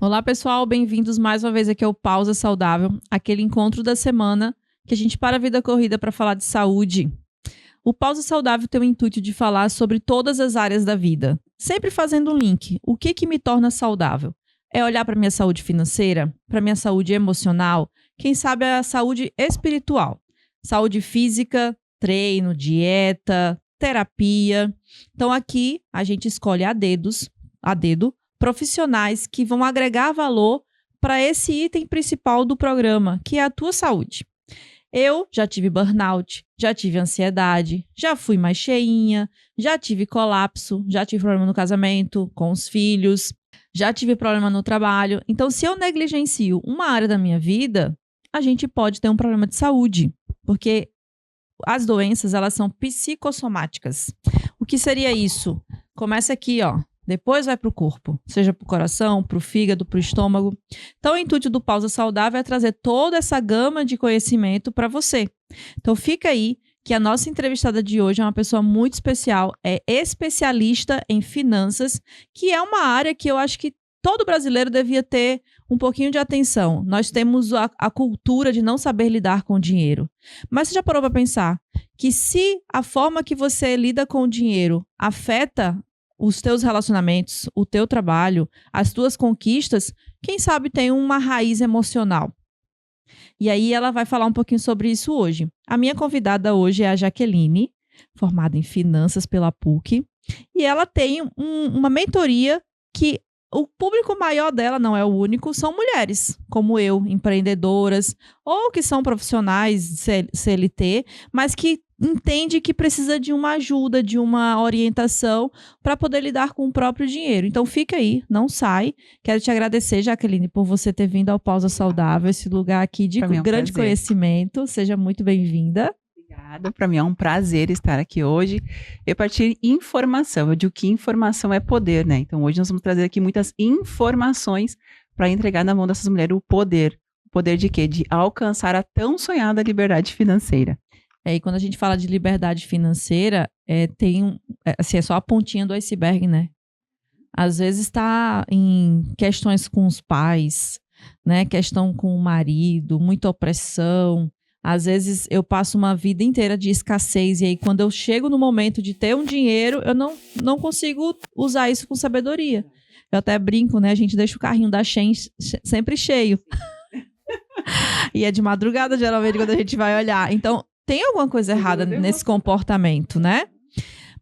Olá, pessoal, bem-vindos mais uma vez aqui ao Pausa Saudável, aquele encontro da semana que a gente para a vida corrida para falar de saúde. O Pausa Saudável tem o intuito de falar sobre todas as áreas da vida, sempre fazendo um link. O que me torna saudável? É olhar para minha saúde financeira, para minha saúde emocional, quem sabe a saúde espiritual, saúde física, treino, dieta, terapia. Então aqui a gente escolhe a dedo profissionais que vão agregar valor para esse item principal do programa, que é a tua saúde. Eu já tive burnout, já tive ansiedade, já fui mais cheinha, já tive colapso, já tive problema no casamento, com os filhos, já tive problema no trabalho. Então, se eu negligencio uma área da minha vida, a gente pode ter um problema de saúde, porque as doenças, elas são psicossomáticas. O que seria isso? Começa aqui, ó. Depois vai para o corpo, seja para o coração, para o fígado, para o estômago. Então, o intuito do Pausa Saudável é trazer toda essa gama de conhecimento para você. Então, fica aí que a nossa entrevistada de hoje é uma pessoa muito especial, é especialista em finanças, que é uma área que eu acho que todo brasileiro devia ter um pouquinho de atenção. Nós temos a cultura de não saber lidar com o dinheiro. Mas você já parou para pensar que se a forma que você lida com o dinheiro afeta os teus relacionamentos, o teu trabalho, as tuas conquistas, quem sabe tem uma raiz emocional. E aí ela vai falar um pouquinho sobre isso hoje. A minha convidada hoje é a Jaqueline, formada em finanças pela PUC, e ela tem uma mentoria que o público maior dela, não é o único, são mulheres, como eu, empreendedoras, ou que são profissionais CLT, mas que entende que precisa de uma ajuda, de uma orientação para poder lidar com o próprio dinheiro. Então fica aí, não sai. Quero te agradecer, Jaqueline, por você ter vindo ao Pausa Saudável, esse lugar aqui de grande conhecimento. Seja muito bem-vinda. Obrigada, para mim é um prazer estar aqui hoje. Eu partilho informação, eu digo que informação é poder, né? Então hoje nós vamos trazer aqui muitas informações para entregar na mão dessas mulheres o poder. O poder de quê? De alcançar a tão sonhada liberdade financeira. E quando a gente fala de liberdade financeira, é só a pontinha do iceberg, né? Às vezes está em questões com os pais, né? Questão com o marido, muita opressão. Às vezes eu passo uma vida inteira de escassez e aí quando eu chego no momento de ter um dinheiro, eu não consigo usar isso com sabedoria. Eu até brinco, né? A gente deixa o carrinho da Shein sempre cheio. E é de madrugada, geralmente, quando a gente vai olhar. Então, tem alguma coisa errada nesse comportamento, né?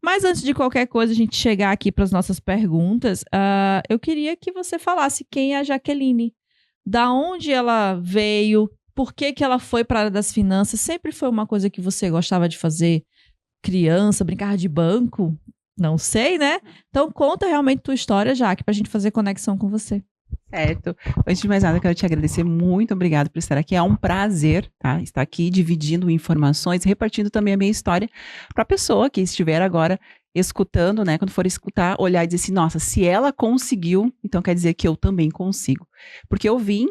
Mas antes de qualquer coisa, a gente chegar aqui para as nossas perguntas, eu queria que você falasse quem é a Jaqueline. Da onde ela veio, por que ela foi para a área das finanças? Sempre foi uma coisa que você gostava de fazer? Criança, brincar de banco? Não sei, né? Então conta realmente tua história, Jaque, para a gente fazer conexão com você. Certo. Antes de mais nada, eu quero te agradecer. Muito obrigada por estar aqui. É um prazer, tá? Estar aqui dividindo informações, repartindo também a minha história para a pessoa que estiver agora escutando, né? Quando for escutar, olhar e dizer assim, nossa, se ela conseguiu, então quer dizer que eu também consigo. Porque eu vim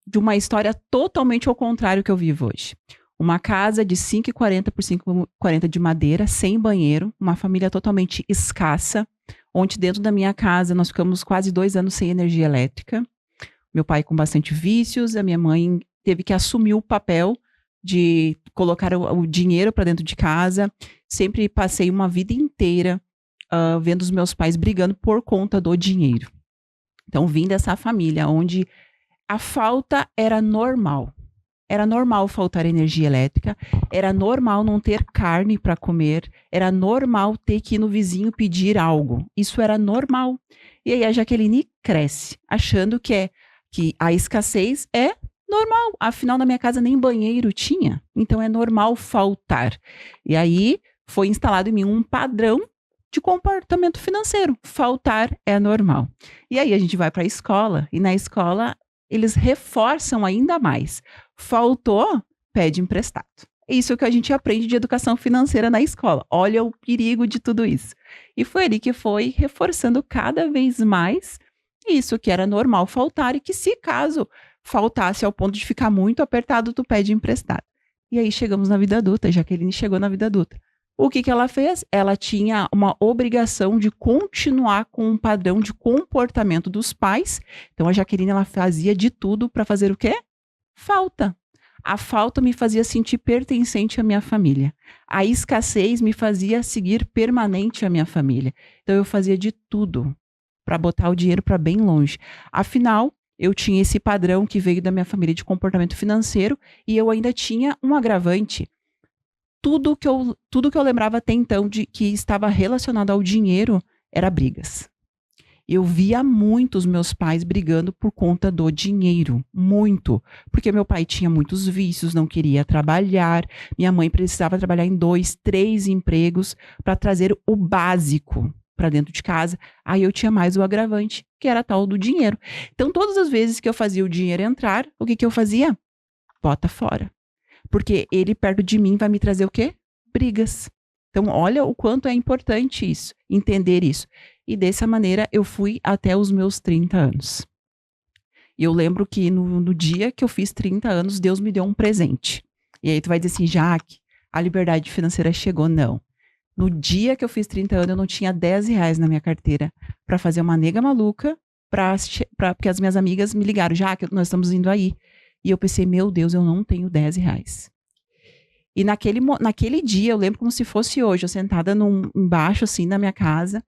de uma história totalmente ao contrário que eu vivo hoje. Uma casa de 5,40 por 5,40 de madeira, sem banheiro, uma família totalmente escassa, onde dentro da minha casa nós ficamos quase 2 anos sem energia elétrica. Meu pai com bastante vícios, a minha mãe teve que assumir o papel de colocar o dinheiro para dentro de casa. Sempre passei uma vida inteira vendo os meus pais brigando por conta do dinheiro. Então vim dessa família onde a falta era normal. Era normal faltar energia elétrica, era normal não ter carne para comer, era normal ter que ir no vizinho pedir algo. Isso era normal. E aí a Jaqueline cresce, achando que a escassez é normal. Afinal, na minha casa nem banheiro tinha, então é normal faltar. E aí foi instalado em mim um padrão de comportamento financeiro. Faltar é normal. E aí a gente vai para a escola, e na escola eles reforçam ainda mais. Faltou, pede emprestado. É isso que a gente aprende de educação financeira na escola. Olha o perigo de tudo isso. E foi ali que foi reforçando cada vez mais isso, que era normal faltar e que se caso faltasse ao ponto de ficar muito apertado, tu pede emprestado. E aí chegamos na vida adulta, Jaqueline chegou na vida adulta. O que ela fez? Ela tinha uma obrigação de continuar com um padrão de comportamento dos pais. Então, a Jaqueline, ela fazia de tudo para fazer o quê? Falta. A falta me fazia sentir pertencente à minha família. A escassez me fazia seguir permanente à minha família. Então, eu fazia de tudo para botar o dinheiro para bem longe. Afinal, eu tinha esse padrão que veio da minha família de comportamento financeiro e eu ainda tinha um agravante. Tudo que eu lembrava até então de que estava relacionado ao dinheiro era brigas. Eu via muito os meus pais brigando por conta do dinheiro, muito. Porque meu pai tinha muitos vícios, não queria trabalhar, minha mãe precisava trabalhar em 2, 3 empregos para trazer o básico para dentro de casa. Aí eu tinha mais o agravante, que era tal do dinheiro. Então, todas as vezes que eu fazia o dinheiro entrar, o que eu fazia? Bota fora. Porque ele perto de mim vai me trazer o quê? Brigas. Então, olha o quanto é importante isso, entender isso. E dessa maneira, eu fui até os meus 30 anos. E eu lembro que no dia que eu fiz 30 anos, Deus me deu um presente. E aí tu vai dizer assim, Jaque, a liberdade financeira chegou. Não. No dia que eu fiz 30 anos, eu não tinha R$10 na minha carteira para fazer uma nega maluca, porque as minhas amigas me ligaram, Jaque, nós estamos indo aí. E eu pensei, meu Deus, eu não tenho R$10. E naquele dia, eu lembro como se fosse hoje, eu sentada embaixo, assim, na minha casa.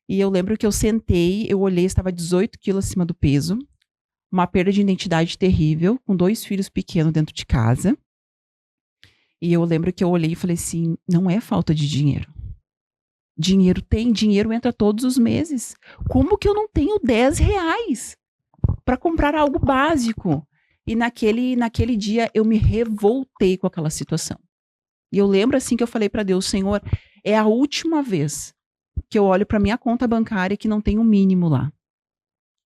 E eu lembro que eu sentei, eu olhei, estava 18 quilos acima do peso. Uma perda de identidade terrível, com 2 filhos pequenos dentro de casa. E eu lembro que eu olhei e falei assim, não é falta de dinheiro. Dinheiro entra todos os meses. Como que eu não tenho R$10 para comprar algo básico? E naquele dia eu me revoltei com aquela situação. E eu lembro assim que eu falei para Deus, Senhor, é a última vez que eu olho para minha conta bancária que não tem um mínimo lá.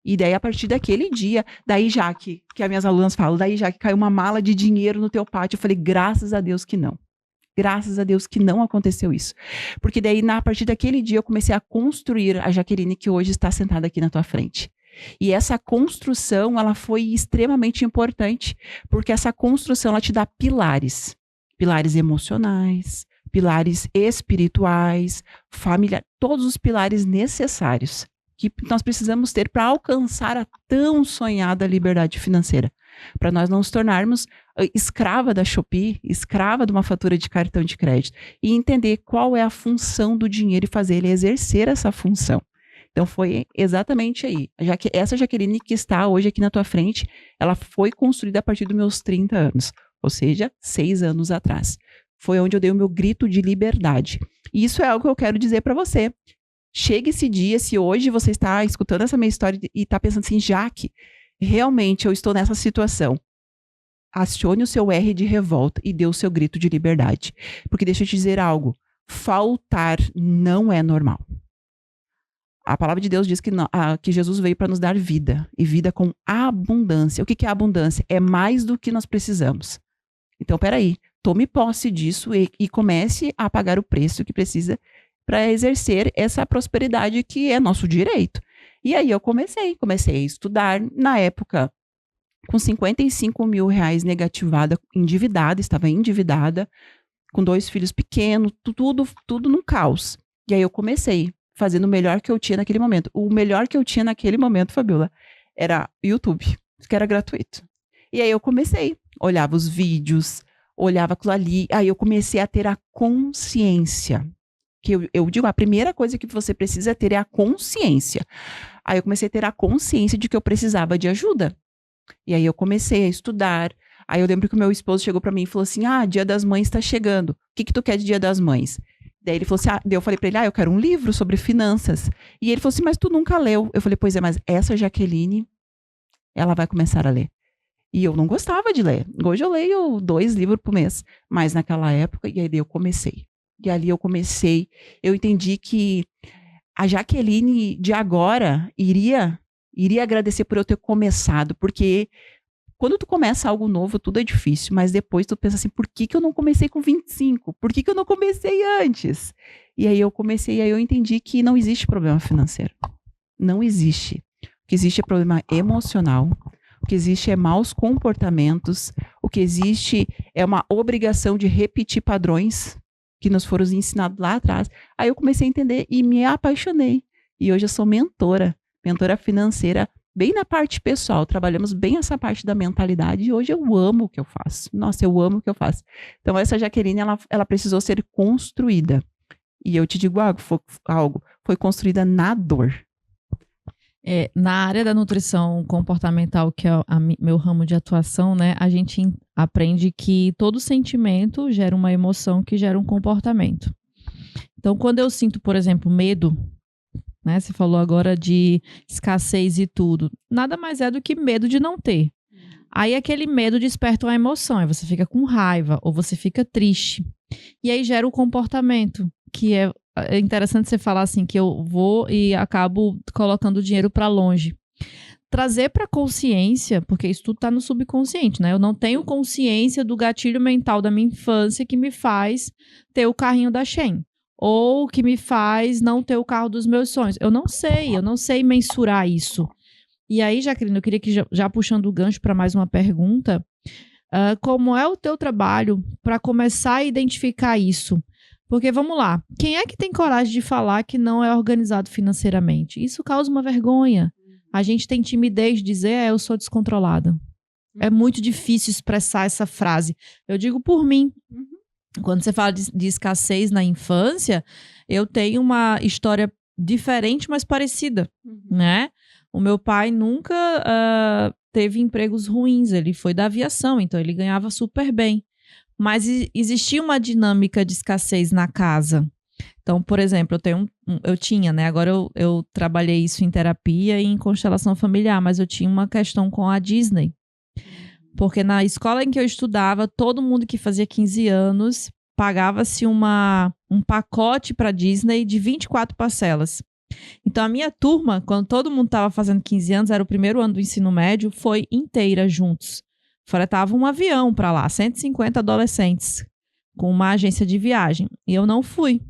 E daí a partir daquele dia, daí já que as minhas alunas falam, daí já que caiu uma mala de dinheiro no teu pátio, eu falei, graças a Deus que não. Graças a Deus que não aconteceu isso. Porque daí, a partir daquele dia, eu comecei a construir a Jaqueline que hoje está sentada aqui na tua frente. E essa construção, ela foi extremamente importante, porque essa construção, ela te dá pilares. Pilares emocionais, pilares espirituais, familiares, todos os pilares necessários que nós precisamos ter para alcançar a tão sonhada liberdade financeira. Para nós não nos tornarmos escrava da Shopee, escrava de uma fatura de cartão de crédito, e entender qual é a função do dinheiro e fazer ele exercer essa função. Então foi exatamente aí. Essa Jaqueline que está hoje aqui na tua frente, ela foi construída a partir dos meus 30 anos, ou seja, 6 anos atrás. Foi onde eu dei o meu grito de liberdade. E isso é algo que eu quero dizer para você. Chega esse dia, se hoje você está escutando essa minha história e está pensando assim, Jaque, realmente eu estou nessa situação. Acione o seu R de revolta e dê o seu grito de liberdade. Porque deixa eu te dizer algo, faltar não é normal. A palavra de Deus diz que Jesus veio para nos dar vida, e vida com abundância. O que é abundância? É mais do que nós precisamos. Então, peraí, tome posse disso e comece a pagar o preço que precisa para exercer essa prosperidade que é nosso direito. E aí eu comecei a estudar, na época, com R$55 mil negativada, estava endividada, com 2 filhos pequenos, tudo num caos. E aí eu comecei, fazendo o melhor que eu tinha naquele momento. O melhor que eu tinha naquele momento, Fabiola, era YouTube, que era gratuito. E aí eu comecei, olhava os vídeos, olhava aquilo ali, aí eu comecei a ter a consciência. Que eu digo, a primeira coisa que você precisa ter é a consciência. Aí eu comecei a ter a consciência de que eu precisava de ajuda. E aí eu comecei a estudar. Aí eu lembro que o meu esposo chegou para mim e falou assim, Dia das Mães está chegando. O que tu quer de Dia das Mães? Daí ele falou assim, daí eu falei para ele, eu quero um livro sobre finanças. E ele falou assim, mas tu nunca leu. Eu falei, pois é, mas essa Jaqueline, ela vai começar a ler. E eu não gostava de ler. Hoje eu leio 2 livros por mês. Mas naquela época, e aí eu comecei. E ali eu comecei, eu entendi que a Jaqueline de agora iria agradecer por eu ter começado, porque quando tu começa algo novo, tudo é difícil, mas depois tu pensa assim, por que eu não comecei com 25? Por que eu não comecei antes? E aí eu comecei, aí eu entendi que não existe problema financeiro. Não existe. O que existe é problema emocional, o que existe é maus comportamentos, o que existe é uma obrigação de repetir padrões que nos foram ensinados lá atrás. Aí eu comecei a entender e me apaixonei. E hoje eu sou mentora financeira, bem na parte pessoal. Trabalhamos bem essa parte da mentalidade e hoje eu amo o que eu faço. Nossa, eu amo o que eu faço. Então essa Jaqueline, ela precisou ser construída. E eu te digo algo, foi construída na dor. Na área da nutrição comportamental, que é meu ramo de atuação, né, a gente aprende que todo sentimento gera uma emoção que gera um comportamento. Então, quando eu sinto, por exemplo, medo, né, você falou agora de escassez e tudo, nada mais é do que medo de não ter. Aí aquele medo desperta uma emoção, aí você fica com raiva ou você fica triste. E aí gera o comportamento, que é interessante você falar assim, que eu vou e acabo colocando o dinheiro para longe. Trazer para consciência, porque isso tudo está no subconsciente, né? Eu não tenho consciência do gatilho mental da minha infância que me faz ter o carrinho da Shein. Ou que me faz não ter o carro dos meus sonhos. Eu não sei mensurar isso. E aí, Jaqueline, eu queria que, já puxando o gancho para mais uma pergunta, como é o teu trabalho para começar a identificar isso? Porque, vamos lá, quem é que tem coragem de falar que não é organizado financeiramente? Isso causa uma vergonha. A gente tem timidez de dizer, eu sou descontrolada. É muito difícil expressar essa frase. Eu digo por mim. Quando você fala de escassez na infância, eu tenho uma história diferente, mas parecida, né? O meu pai nunca teve empregos ruins, ele foi da aviação, então ele ganhava super bem. Mas existia uma dinâmica de escassez na casa. Então, por exemplo, eu tinha, né? Agora eu trabalhei isso em terapia e em constelação familiar, mas eu tinha uma questão com a Disney. Porque na escola em que eu estudava, todo mundo que fazia 15 anos pagava-se um pacote para Disney de 24 parcelas. Então, a minha turma, quando todo mundo estava fazendo 15 anos, era o primeiro ano do ensino médio, foi inteira juntos. Fretava um avião para lá, 150 adolescentes, com uma agência de viagem. E eu não fui,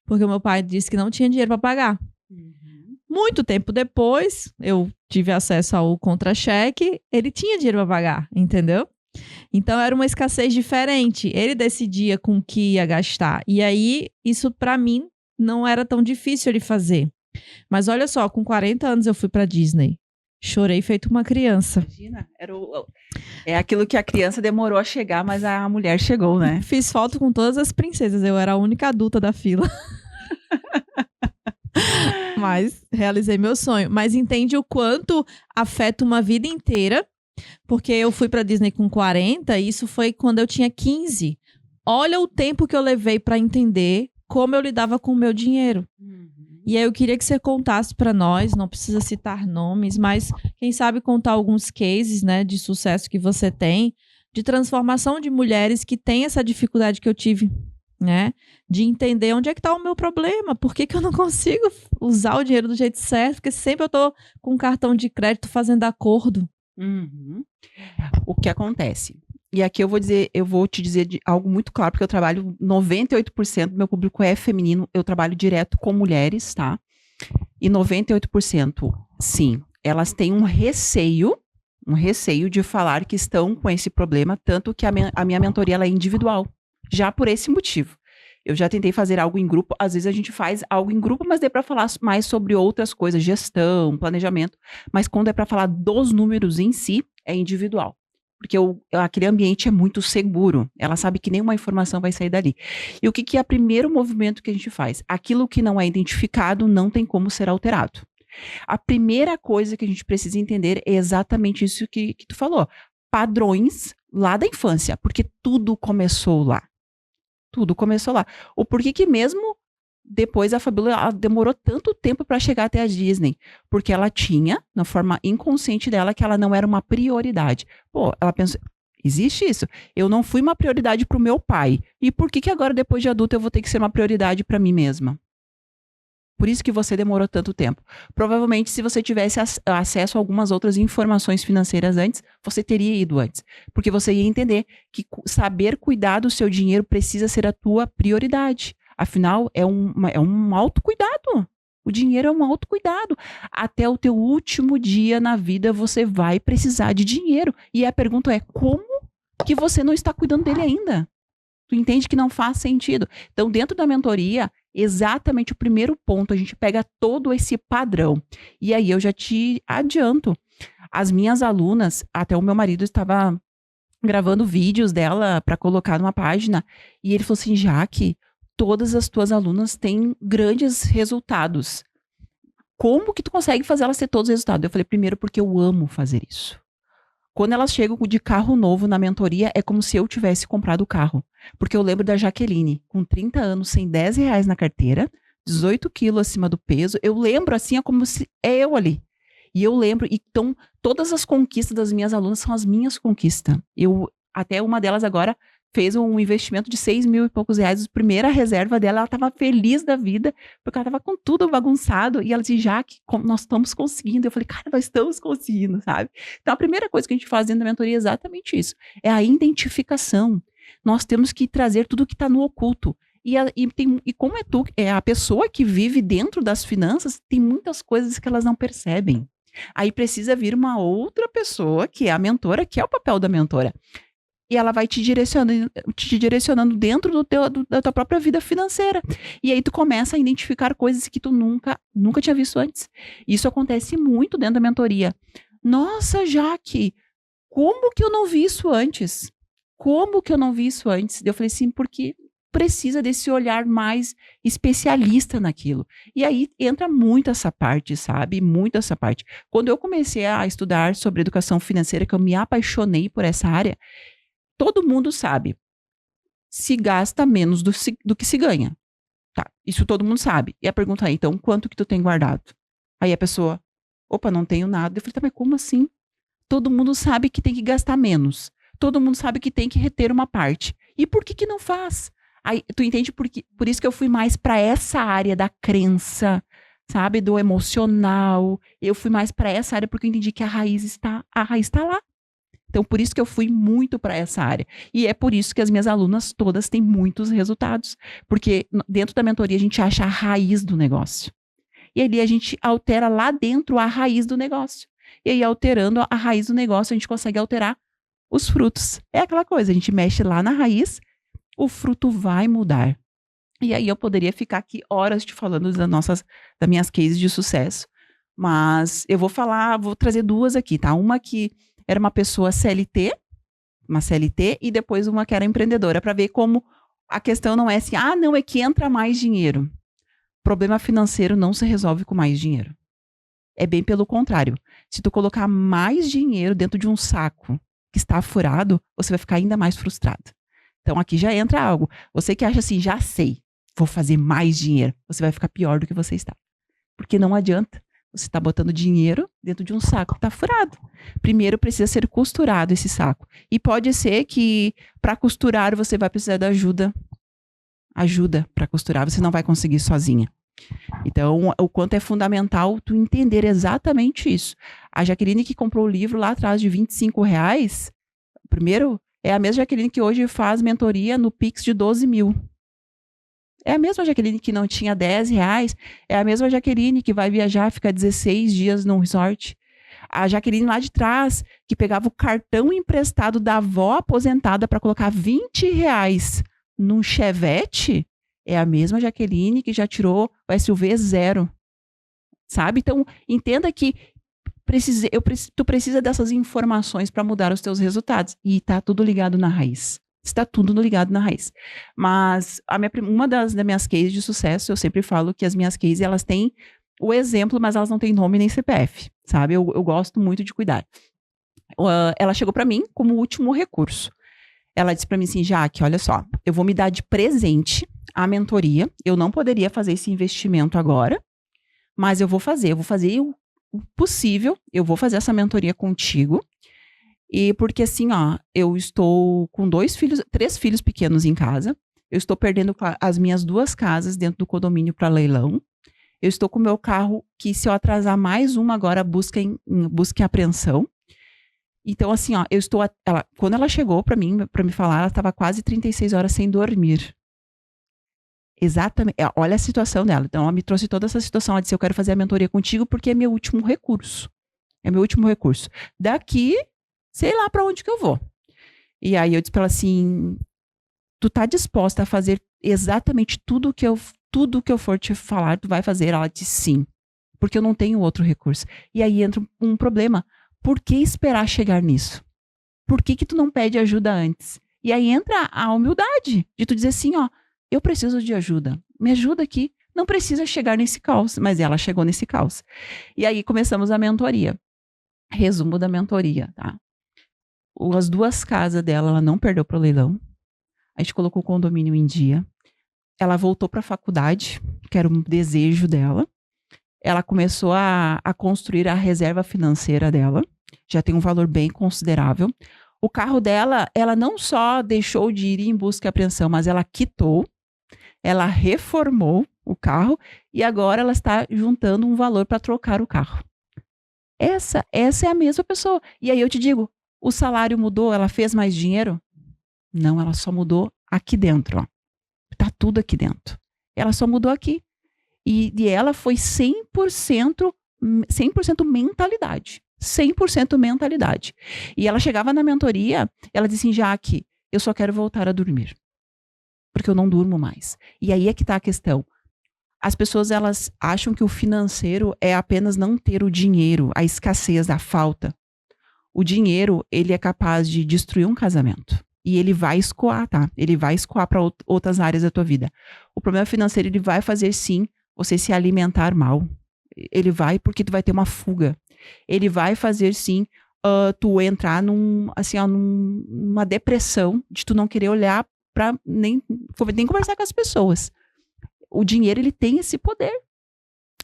porque o meu pai disse que não tinha dinheiro para pagar. Muito tempo depois, eu tive acesso ao contra-cheque, ele tinha dinheiro para pagar, entendeu? Então, era uma escassez diferente. Ele decidia com o que ia gastar. E aí, isso para mim não era tão difícil ele fazer. Mas olha só, com 40 anos eu fui para Disney. Chorei feito uma criança. Imagina, é aquilo que a criança demorou a chegar, mas a mulher chegou, né? Fiz foto com todas as princesas, eu era a única adulta da fila. Mas realizei meu sonho. Mas entende o quanto afeta uma vida inteira, porque eu fui para Disney com 40 e isso foi quando eu tinha 15. Olha o tempo que eu levei para entender como eu lidava com o meu dinheiro. E aí eu queria que você contasse para nós, não precisa citar nomes, mas quem sabe contar alguns cases, né, de sucesso que você tem, de transformação de mulheres que têm essa dificuldade que eu tive, né, de entender onde é que está o meu problema, por que eu não consigo usar o dinheiro do jeito certo, porque sempre eu estou com um cartão de crédito fazendo acordo. O que acontece? E aqui eu vou te dizer algo muito claro, porque eu trabalho, 98% do meu público é feminino, eu trabalho direto com mulheres, tá? E 98%, sim, elas têm um receio de falar que estão com esse problema, tanto que a minha mentoria ela é individual, já por esse motivo. Eu já tentei fazer algo em grupo, às vezes a gente faz algo em grupo, mas é para falar mais sobre outras coisas, gestão, planejamento, mas quando é para falar dos números em si, é individual. Porque aquele ambiente é muito seguro. Ela sabe que nenhuma informação vai sair dali. E o que é o primeiro movimento que a gente faz? Aquilo que não é identificado não tem como ser alterado. A primeira coisa que a gente precisa entender é exatamente isso que tu falou. Padrões lá da infância, porque tudo começou lá. Tudo começou lá. O porquê que mesmo depois a Fabíola ela demorou tanto tempo para chegar até a Disney, porque ela tinha, na forma inconsciente dela, que ela não era uma prioridade. Pô, ela pensou, existe isso? Eu não fui uma prioridade para o meu pai. E por que agora, depois de adulta, eu vou ter que ser uma prioridade para mim mesma? Por isso que você demorou tanto tempo. Provavelmente, se você tivesse acesso a algumas outras informações financeiras antes, você teria ido antes. Porque você ia entender que saber cuidar do seu dinheiro precisa ser a tua prioridade. Afinal, é um autocuidado. O dinheiro é um autocuidado. Até o teu último dia na vida, você vai precisar de dinheiro. E a pergunta é, como que você não está cuidando dele ainda? Tu entende que não faz sentido. Então, dentro da mentoria, exatamente o primeiro ponto, a gente pega todo esse padrão. E aí eu já te adianto. As minhas alunas, até o meu marido estava gravando vídeos dela para colocar numa página, e ele falou assim: Jaque, todas as tuas alunas têm grandes resultados. Como que tu consegue fazer elas ter todos os resultados? Eu falei, primeiro, porque eu amo fazer isso. Quando elas chegam de carro novo na mentoria, é como se eu tivesse comprado o carro. Porque eu lembro da Jaqueline, com 30 anos, sem R$ 10 na carteira, 18 quilos acima do peso. Eu lembro assim, é como se é eu ali. E eu lembro, então, todas as conquistas das minhas alunas são as minhas conquistas. Até uma delas agora fez um investimento de 6 mil e poucos reais, a primeira reserva dela, ela estava feliz da vida, porque ela estava com tudo bagunçado, e ela disse, Jaque, nós estamos conseguindo. Eu falei, cara, nós estamos conseguindo, sabe? Então, a primeira coisa que a gente faz dentro da mentoria é exatamente isso, é a identificação. Nós temos que trazer tudo que está no oculto. E como é a pessoa que vive dentro das finanças, tem muitas coisas que elas não percebem. Aí precisa vir uma outra pessoa, que é a mentora, que é o papel da mentora. E ela vai te direcionando dentro da tua própria vida financeira. E aí tu começa a identificar coisas que tu nunca tinha visto antes. Isso acontece muito dentro da mentoria. Nossa, Jaque, como que eu não vi isso antes? Como que eu não vi isso antes? Eu falei assim, porque precisa desse olhar mais especialista naquilo. E aí entra muito essa parte, sabe? Muito essa parte. Quando eu comecei a estudar sobre educação financeira, que eu me apaixonei por essa área, todo mundo sabe, se gasta menos do que se ganha. Tá, isso todo mundo sabe. E a pergunta é, então, quanto que tu tem guardado? Aí a pessoa, opa, não tenho nada. Eu falei, tá, mas como assim? Todo mundo sabe que tem que gastar menos. Todo mundo sabe que tem que reter uma parte. E por que não faz? Aí, tu entende por isso que eu fui mais para essa área da crença, sabe? Do emocional. Eu fui mais para essa área porque eu entendi que a raiz está lá. Então, por isso que eu fui muito para essa área. E é por isso que as minhas alunas todas têm muitos resultados. Porque dentro da mentoria a gente acha a raiz do negócio. E ali a gente altera lá dentro a raiz do negócio. E aí, alterando a raiz do negócio, a gente consegue alterar os frutos. É aquela coisa, a gente mexe lá na raiz, o fruto vai mudar. E aí eu poderia ficar aqui horas te falando das minhas cases de sucesso. Mas eu vou trazer duas aqui, tá? Uma que era uma pessoa uma CLT, e depois uma que era empreendedora, para ver como a questão não é assim, não, é que entra mais dinheiro. Problema financeiro não se resolve com mais dinheiro. É bem pelo contrário. Se tu colocar mais dinheiro dentro de um saco que está furado, você vai ficar ainda mais frustrado. Então aqui já entra algo. Você que acha assim, já sei, vou fazer mais dinheiro, você vai ficar pior do que você está. Porque não adianta. Você está botando dinheiro dentro de um saco que está furado. Primeiro precisa ser costurado esse saco. E pode ser que para costurar você vai precisar da ajuda para costurar. Você não vai conseguir sozinha. Então, o quanto é fundamental tu entender exatamente isso. A Jaqueline que comprou o livro lá atrás de R$ 25, primeiro, é a mesma Jaqueline que hoje faz mentoria no Pix de 12 mil. É a mesma Jaqueline que não tinha R$ 10, é a mesma Jaqueline que vai viajar, fica 16 dias num resort. A Jaqueline lá de trás, que pegava o cartão emprestado da avó aposentada para colocar R$ 20 num Chevette, é a mesma Jaqueline que já tirou o SUV zero. Sabe? Então, entenda que tu precisa dessas informações para mudar os teus resultados. E tá tudo ligado na raiz. Está tudo ligado na raiz. Mas uma das minhas cases de sucesso, eu sempre falo que as minhas cases, elas têm o exemplo, mas elas não têm nome nem CPF, sabe? Eu gosto muito de cuidar. Ela chegou para mim como último recurso. Ela disse para mim assim, Jaque, olha só, eu vou me dar de presente a mentoria. Eu não poderia fazer esse investimento agora, mas eu vou fazer o possível, eu vou fazer essa mentoria contigo. E porque assim, eu estou com 3 filhos pequenos em casa, eu estou perdendo as minhas 2 casas dentro do condomínio para leilão, eu estou com o meu carro que se eu atrasar mais uma agora, busca em apreensão. Então assim, quando ela chegou para mim, para me falar, ela estava quase 36 horas sem dormir. Exatamente, olha a situação dela. Então ela me trouxe toda essa situação, ela disse, eu quero fazer a mentoria contigo porque é meu último recurso. É meu último recurso. Daqui sei lá para onde que eu vou. E aí eu disse para ela assim, tu tá disposta a fazer exatamente tudo que eu for te falar, tu vai fazer? Ela disse sim, porque eu não tenho outro recurso. E aí entra um problema. Por que esperar chegar nisso? Por que tu não pede ajuda antes? E aí entra a humildade de tu dizer assim, ó, eu preciso de ajuda. Me ajuda aqui. Não precisa chegar nesse caos, mas ela chegou nesse caos. E aí começamos a mentoria. Resumo da mentoria, tá? As 2 casas dela, ela não perdeu pro leilão. A gente colocou o condomínio em dia. Ela voltou para a faculdade, que era um desejo dela. Ela começou a construir a reserva financeira dela. Já tem um valor bem considerável. O carro dela, ela não só deixou de ir em busca e apreensão, mas ela quitou, ela reformou o carro e agora ela está juntando um valor para trocar o carro. Essa é a mesma pessoa. E aí eu te digo, o salário mudou, ela fez mais dinheiro? Não, ela só mudou aqui dentro, ó. Tá tudo aqui dentro. Ela só mudou aqui. E ela foi 100% mentalidade. 100% mentalidade. E ela chegava na mentoria, ela disse assim, Jaque, eu só quero voltar a dormir. Porque eu não durmo mais. E aí é que tá a questão. As pessoas, elas acham que o financeiro é apenas não ter o dinheiro, a escassez, a falta. O dinheiro, ele é capaz de destruir um casamento. E ele vai escoar, tá? Ele vai escoar para outras áreas da tua vida. O problema financeiro, ele vai fazer, sim, você se alimentar mal. Ele vai porque tu vai ter uma fuga. Ele vai fazer, sim, tu entrar numa depressão de tu não querer olhar para nem conversar com as pessoas. O dinheiro, ele tem esse poder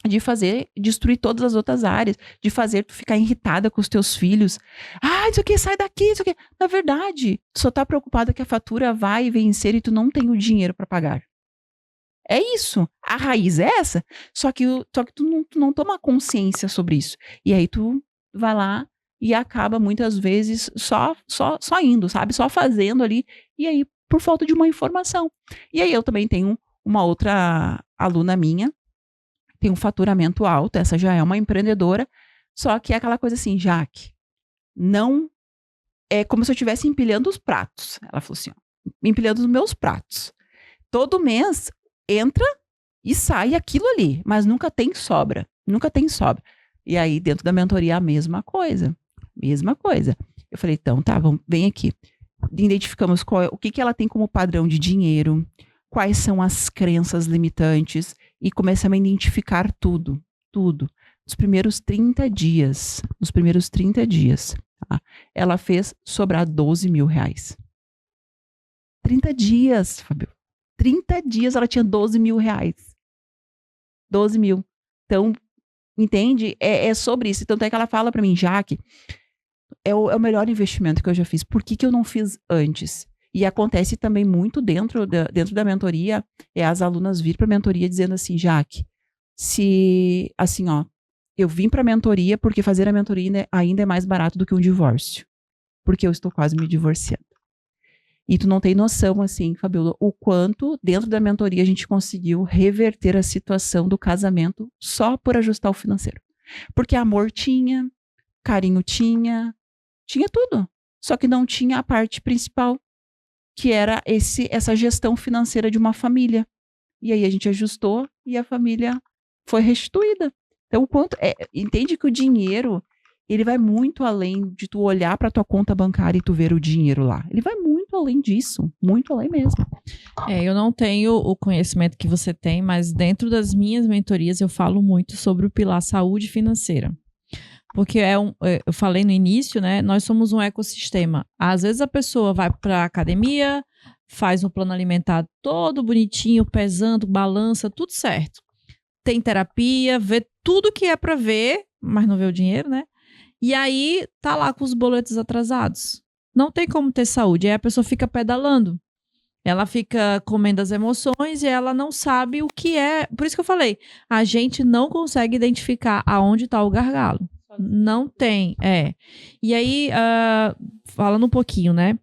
de fazer, destruir todas as outras áreas, de fazer tu ficar irritada com os teus filhos. Ah, isso aqui, sai daqui, isso aqui. Na verdade, tu só tá preocupada que a fatura vai vencer e tu não tem o dinheiro para pagar. É isso. A raiz é essa. Só que tu não toma consciência sobre isso. E aí tu vai lá e acaba muitas vezes só indo, sabe? Só fazendo ali. E aí, por falta de uma informação. E aí eu também tenho uma outra aluna minha, tem um faturamento alto, essa já é uma empreendedora, só que é aquela coisa assim, Jaque, não é como se eu estivesse empilhando os pratos. Ela falou assim, ó, empilhando os meus pratos. Todo mês entra e sai aquilo ali, mas nunca tem sobra. Nunca tem sobra. E aí, dentro da mentoria, a mesma coisa. Mesma coisa. Eu falei, então, tá, vem aqui. Identificamos o que ela tem como padrão de dinheiro, quais são as crenças limitantes e começamos a identificar tudo. Nos primeiros 30 dias, tá? Ela fez sobrar 12 mil reais. 30 dias, Fabio. 30 dias ela tinha 12 mil reais. 12 mil. Então, entende? É sobre isso. Tanto é que ela fala pra mim, Jaque, é o melhor investimento que eu já fiz. Por que eu não fiz antes? E acontece também muito dentro da mentoria, as alunas vir pra mentoria dizendo assim, Jaque, se, assim, ó, eu vim pra mentoria porque fazer a mentoria ainda é mais barato do que um divórcio. Porque eu estou quase me divorciando. E tu não tem noção, assim, Fabiola, o quanto dentro da mentoria a gente conseguiu reverter a situação do casamento só por ajustar o financeiro. Porque amor tinha, carinho tinha tudo. Só que não tinha a parte principal, que era essa gestão financeira de uma família. E aí a gente ajustou e a família foi restituída. Então, o quanto entende que o dinheiro, ele vai muito além de tu olhar para tua conta bancária e tu ver o dinheiro lá. Ele vai muito além disso, muito além mesmo. Eu não tenho o conhecimento que você tem, mas dentro das minhas mentorias eu falo muito sobre o pilar saúde financeira. Porque eu falei no início, né? Nós somos um ecossistema. Às vezes a pessoa vai para a academia, faz um plano alimentar todo bonitinho, pesando, balança, tudo certo. Tem terapia, vê tudo que é para ver, mas não vê o dinheiro, né? E aí tá lá com os boletos atrasados. Não tem como ter saúde. Aí a pessoa fica pedalando. Ela fica comendo as emoções e ela não sabe o que é. Por isso que eu falei, a gente não consegue identificar aonde está o gargalo. Não tem, E aí, falando um pouquinho, né?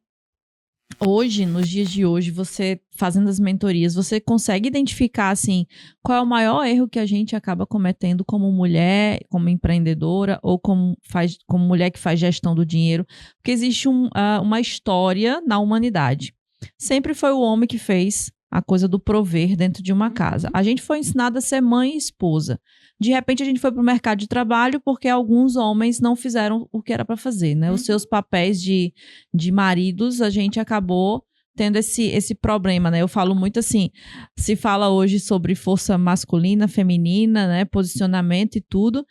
Hoje, nos dias de hoje, você fazendo as mentorias, você consegue identificar, assim, qual é o maior erro que a gente acaba cometendo como mulher, como empreendedora, ou como mulher que faz gestão do dinheiro? Porque existe uma história na humanidade. sempre foi o homem que fez a coisa do prover dentro de uma casa. A gente foi ensinado a ser mãe e esposa. De repente, a gente foi para o mercado de trabalho porque alguns homens não fizeram o que era para fazer, né? Os seus papéis de maridos, a gente acabou tendo esse problema, né? Eu falo muito assim, se fala hoje sobre força masculina, feminina, né? Posicionamento e tudo,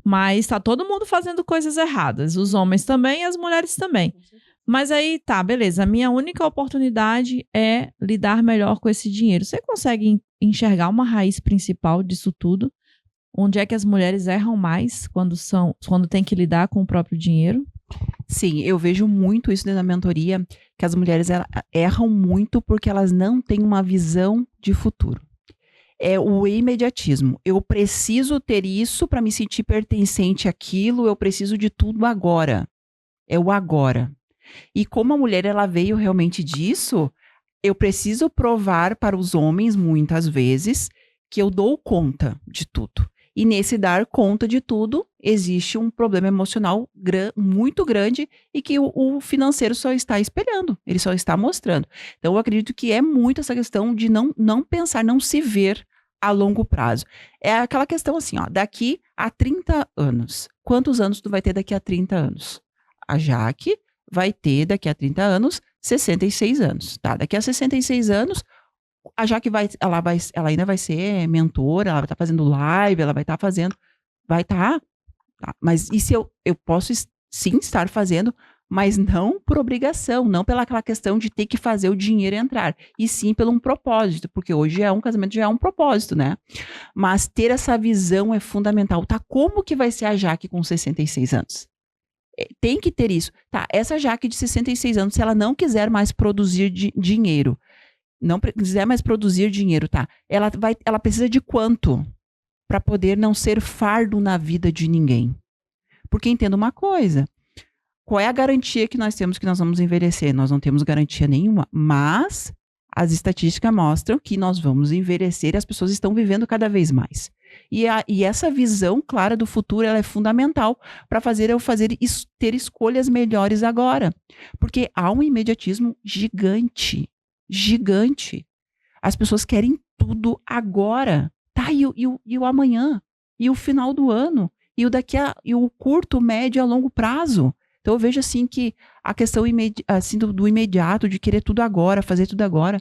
mas tá todo mundo fazendo coisas erradas. Os homens também e as mulheres também. Mas aí, tá, beleza. A minha única oportunidade é lidar melhor com esse dinheiro. Você consegue enxergar uma raiz principal disso tudo? Onde é que as mulheres erram mais quando tem que lidar com o próprio dinheiro? Sim, eu vejo muito isso dentro da mentoria, que as mulheres erram muito porque elas não têm uma visão de futuro. É o imediatismo. Eu preciso ter isso para me sentir pertencente àquilo, eu preciso de tudo agora. É o agora. E como a mulher ela veio realmente disso, eu preciso provar para os homens, muitas vezes, que eu dou conta de tudo. E nesse dar conta de tudo, existe um problema emocional muito grande e que o financeiro só está espelhando, ele só está mostrando. Então, eu acredito que é muito essa questão de não pensar, não se ver a longo prazo. É aquela questão assim, ó, daqui a 30 anos, quantos anos tu vai ter daqui a 30 anos? A Jaque vai ter daqui a 30 anos 66 anos, tá? Daqui a 66 anos, a Jaque ela ainda vai ser mentora, ela vai estar fazendo live, ela vai estar fazendo, tá? Mas isso eu posso sim estar fazendo, mas não por obrigação, não pela aquela questão de ter que fazer o dinheiro entrar, e sim pelo um propósito, porque hoje um casamento já é um propósito, né? Mas ter essa visão é fundamental, tá? Como que vai ser a Jaque com 66 anos? Tem que ter isso. Tá, essa Jaque de 66 anos, se ela não quiser mais produzir dinheiro, não quiser mais produzir dinheiro, tá? Ela precisa de quanto para poder não ser fardo na vida de ninguém? Porque entenda uma coisa, qual é a garantia que nós temos que nós vamos envelhecer? Nós não temos garantia nenhuma, mas as estatísticas mostram que nós vamos envelhecer e as pessoas estão vivendo cada vez mais. E essa visão clara do futuro, ela é fundamental para ter escolhas melhores agora. Porque há um imediatismo gigante. Gigante. As pessoas querem tudo agora. Tá, e o amanhã? E o final do ano? E o curto, médio e a longo prazo? Então eu vejo assim que a questão assim, do imediato, de querer tudo agora, fazer tudo agora,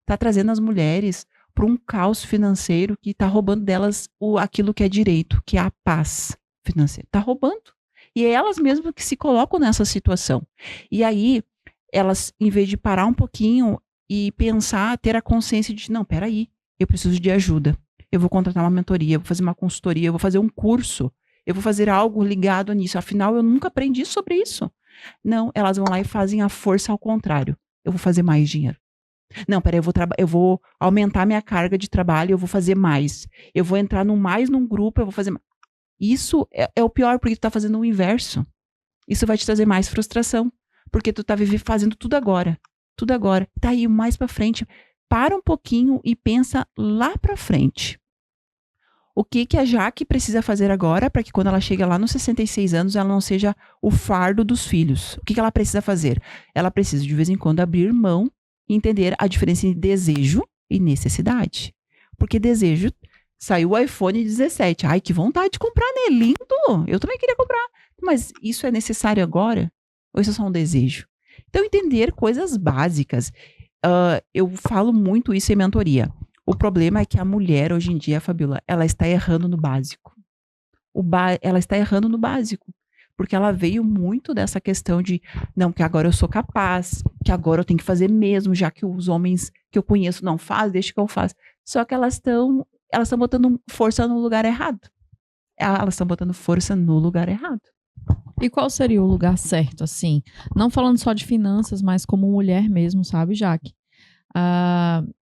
está trazendo as mulheres para um caos financeiro que está roubando delas aquilo que é direito, que é a paz financeira. Está roubando. E é elas mesmas que se colocam nessa situação. E aí, elas, em vez de parar um pouquinho e pensar, ter a consciência de, não, peraí, eu preciso de ajuda. Eu vou contratar uma mentoria, eu vou fazer uma consultoria, eu vou fazer um curso, eu vou fazer algo ligado nisso. Afinal, eu nunca aprendi sobre isso. Não, elas vão lá e fazem a força ao contrário. Eu vou fazer mais dinheiro. Não, peraí, eu vou aumentar minha carga de trabalho, eu vou fazer mais. Eu vou entrar num grupo, eu vou fazer mais. Isso é o pior, porque tu tá fazendo o inverso. Isso vai te trazer mais frustração, porque tu tá fazendo tudo agora. Tudo agora. Tá aí, mais pra frente. Para um pouquinho e pensa lá pra frente. O que a Jaque precisa fazer agora para que quando ela chega lá nos 66 anos, ela não seja o fardo dos filhos? O que ela precisa fazer? Ela precisa, de vez em quando, abrir mão e entender a diferença entre desejo e necessidade. Porque desejo, saiu o iPhone 17. Ai, que vontade de comprar, né? Lindo! Eu também queria comprar. Mas isso é necessário agora? Ou isso é só um desejo? Então, entender coisas básicas. Eu falo muito isso em mentoria. O problema é que a mulher, hoje em dia, Fabiola, ela está errando no básico. Ela está errando no básico. Porque ela veio muito dessa questão de, não, que agora eu sou capaz, que agora eu tenho que fazer mesmo, já que os homens que eu conheço não fazem, deixa que eu faço. Só que elas estão botando força no lugar errado. Elas estão botando força no lugar errado. E qual seria o lugar certo, assim? Não falando só de finanças, mas como mulher mesmo, sabe, Jaque?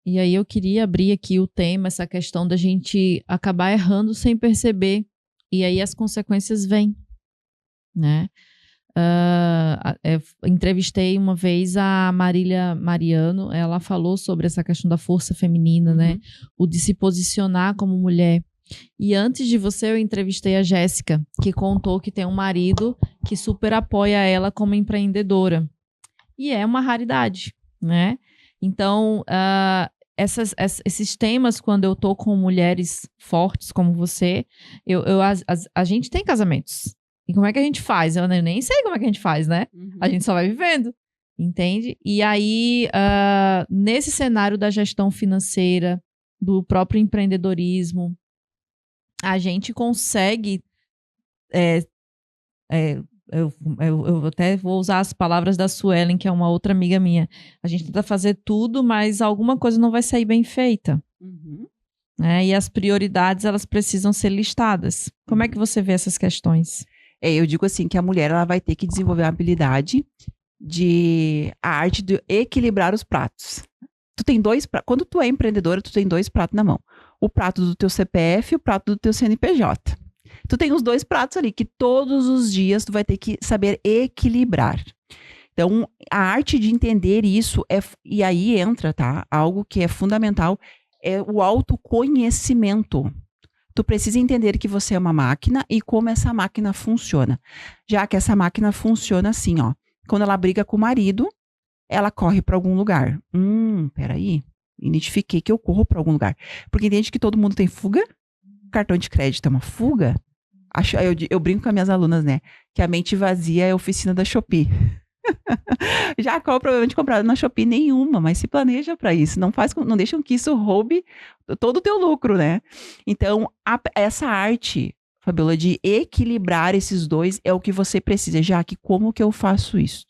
E aí eu queria abrir aqui o tema, essa questão da gente acabar errando sem perceber. E aí as consequências vêm, né? Entrevistei uma vez a Marília Mariano, ela falou sobre essa questão da força feminina, né? O de se posicionar como mulher. E antes de você, eu entrevistei a Jéssica, que contou que tem um marido que super apoia ela como empreendedora. E é uma raridade, né? Então, esses temas, quando eu tô com mulheres fortes como você, a gente tem casamentos. E como é que a gente faz? Eu nem sei como é que a gente faz, né? A gente só vai vivendo, entende? E aí, nesse cenário da gestão financeira, do próprio empreendedorismo, a gente consegue... eu até vou usar as palavras da Suelen, que é uma outra amiga minha. A gente tenta fazer tudo, mas alguma coisa não vai sair bem feita. Né? E as prioridades, elas precisam ser listadas. Como é que você vê essas questões? Eu digo assim, que a mulher ela vai ter que desenvolver a habilidade a arte de equilibrar os pratos. Tu tem quando tu é empreendedora, tu tem 2 pratos na mão. O prato do teu CPF e o prato do teu CNPJ. Tu tem os 2 pratos ali, que todos os dias tu vai ter que saber equilibrar. Então, a arte de entender isso, e aí entra, tá? Algo que é fundamental, é o autoconhecimento. Tu precisa entender que você é uma máquina e como essa máquina funciona. Já que essa máquina funciona assim, ó. Quando ela briga com o marido, ela corre para algum lugar. Peraí. Identifiquei que eu corro para algum lugar. Porque entende que todo mundo tem fuga? Cartão de crédito é uma fuga? Eu brinco com as minhas alunas, né? Que a mente vazia é a oficina da Shopee. Já provavelmente comprada na Shopee nenhuma, mas se planeja para isso. Não deixam que isso roube todo o teu lucro, né? Então, essa arte, Fabiola, de equilibrar esses dois é o que você precisa. Já que como que eu faço isso?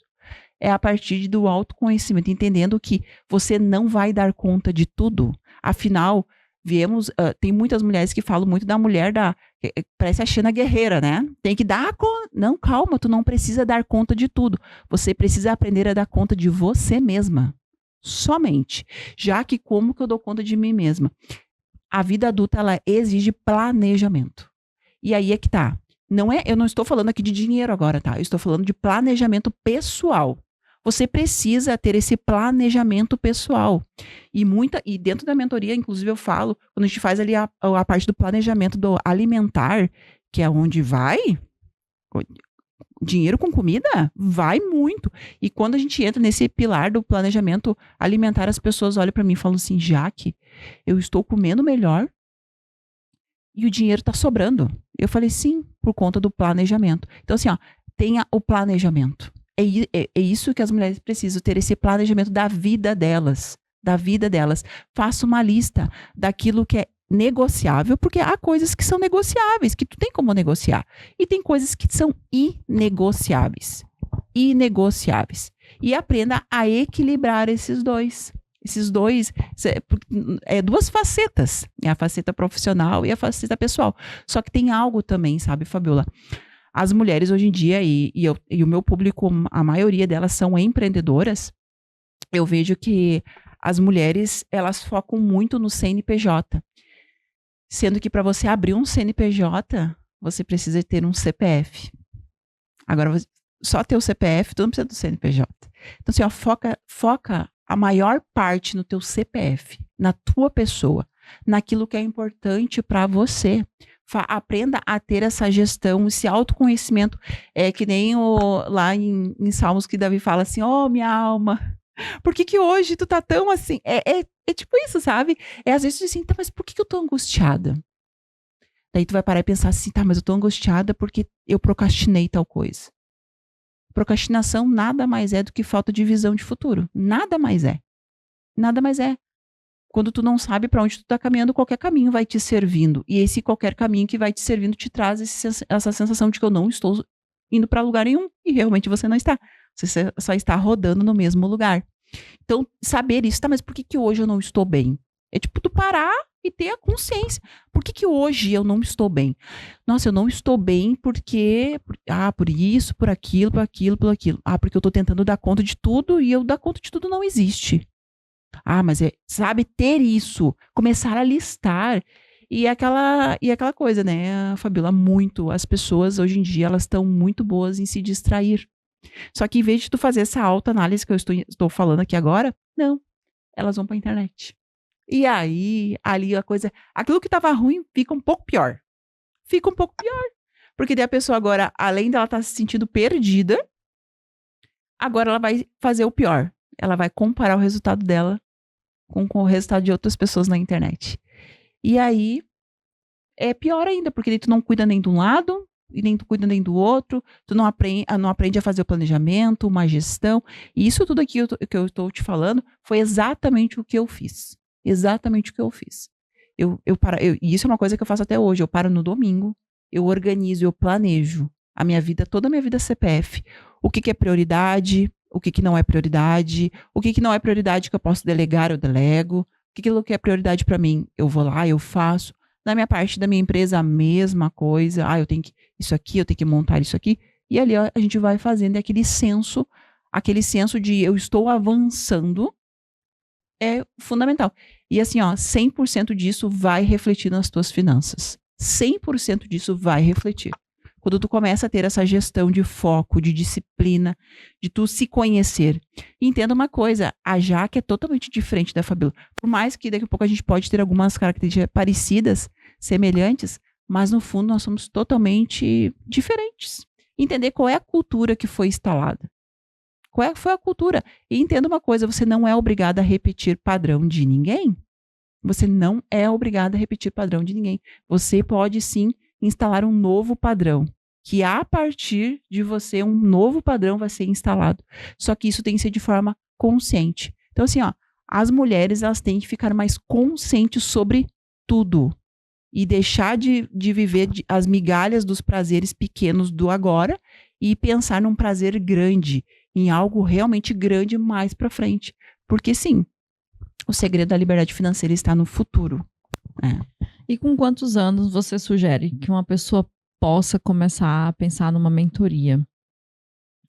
É a partir do autoconhecimento, entendendo que você não vai dar conta de tudo. Afinal, tem muitas mulheres que falam muito da mulher parece a Xena guerreira, né? Tem que dar conta. Não, calma, tu não precisa dar conta de tudo. Você precisa aprender a dar conta de você mesma. Somente. Já que como que eu dou conta de mim mesma? A vida adulta, ela exige planejamento. E aí é que tá. Eu não estou falando aqui de dinheiro agora, tá? Eu estou falando de planejamento pessoal. Você precisa ter esse planejamento pessoal. E dentro da mentoria, inclusive, eu falo, quando a gente faz ali a parte do planejamento do alimentar, que é onde vai dinheiro com comida, vai muito. E quando a gente entra nesse pilar do planejamento alimentar, as pessoas olham para mim e falam assim, Jaque, eu estou comendo melhor e o dinheiro está sobrando. Eu falei, sim, por conta do planejamento. Então, assim, ó, tenha o planejamento. É isso que as mulheres precisam, ter esse planejamento da vida delas. Faça uma lista daquilo que é negociável, porque há coisas que são negociáveis, que tu tem como negociar. E tem coisas que são inegociáveis. E aprenda a equilibrar esses dois. Esses dois, duas facetas. É a faceta profissional e a faceta pessoal. Só que tem algo também, sabe, Fabiola? As mulheres hoje em dia, e o meu público, a maioria delas são empreendedoras, eu vejo que as mulheres, elas focam muito no CNPJ. Sendo que para você abrir um CNPJ, você precisa ter um CPF. Agora, só ter o CPF, tu não precisa do CNPJ. Então, assim, ó, foca a maior parte no teu CPF, na tua pessoa, naquilo que é importante para você. Aprenda a ter essa gestão, esse autoconhecimento. É que nem lá em Salmos que Davi fala assim, minha alma, por que hoje tu tá tão assim? É tipo isso, sabe? Às vezes tu diz assim, tá, mas por que eu tô angustiada? Daí tu vai parar e pensar assim, tá, mas eu tô angustiada porque eu procrastinei tal coisa. Procrastinação nada mais é do que falta de visão de futuro. Nada mais é. Quando tu não sabe para onde tu tá caminhando, qualquer caminho vai te servindo. E esse qualquer caminho que vai te servindo te traz essa sensação de que eu não estou indo para lugar nenhum. E realmente você não está. Você só está rodando no mesmo lugar. Então, saber isso, tá, mas por que hoje eu não estou bem? É tipo tu parar e ter a consciência. Por que hoje eu não estou bem? Nossa, eu não estou bem porque... por isso, por aquilo, por aquilo, por aquilo. Porque eu tô tentando dar conta de tudo e eu dar conta de tudo não existe. Mas sabe, ter isso, começar a listar, e aquela coisa, né, Fabiola, as pessoas hoje em dia, elas estão muito boas em se distrair. Só que em vez de tu fazer essa autoanálise que eu estou falando aqui agora, não, elas vão para a internet. E aí, ali aquilo que estava ruim fica um pouco pior. Porque daí a pessoa agora, além dela estar se sentindo perdida, agora ela vai fazer o pior. ela vai comparar o resultado dela com o resultado de outras pessoas na internet. E aí, é pior ainda, porque daí tu não cuida nem de um lado, e nem tu cuida nem do outro, tu não aprende a fazer o planejamento, uma gestão. E isso tudo aqui que eu estou te falando foi exatamente o que eu fiz. Exatamente o que eu fiz. E isso é uma coisa que eu faço até hoje. Eu paro no domingo, eu organizo, eu planejo a minha vida, toda a minha vida CPF. O que é prioridade, o que não é prioridade, o que não é prioridade que eu posso delegar, eu delego. Aquilo que é prioridade para mim, eu vou lá, eu faço. Na minha parte da minha empresa, a mesma coisa. Eu tenho que isso aqui, eu tenho que montar isso aqui. E ali ó, a gente vai fazendo aquele senso de eu estou avançando é fundamental. E assim, ó, 100% disso vai refletir nas tuas finanças. 100% disso vai refletir. Quando tu começa a ter essa gestão de foco, de disciplina, de tu se conhecer. E entenda uma coisa, a Jaque é totalmente diferente da Fabíola. Por mais que daqui a pouco a gente pode ter algumas características parecidas, semelhantes, mas no fundo nós somos totalmente diferentes. Entender qual é a cultura que foi instalada. Qual foi a cultura? E entenda uma coisa, você não é obrigado a repetir padrão de ninguém. Você não é obrigado a repetir padrão de ninguém. Você pode sim instalar um novo padrão, que a partir de você um novo padrão vai ser instalado. Só que isso tem que ser de forma consciente. Então assim, ó, as mulheres elas têm que ficar mais conscientes sobre tudo e deixar de viver as migalhas dos prazeres pequenos do agora e pensar num prazer grande, em algo realmente grande mais para frente. Porque sim, o segredo da liberdade financeira está no futuro. E com quantos anos você sugere que uma pessoa possa começar a pensar numa mentoria?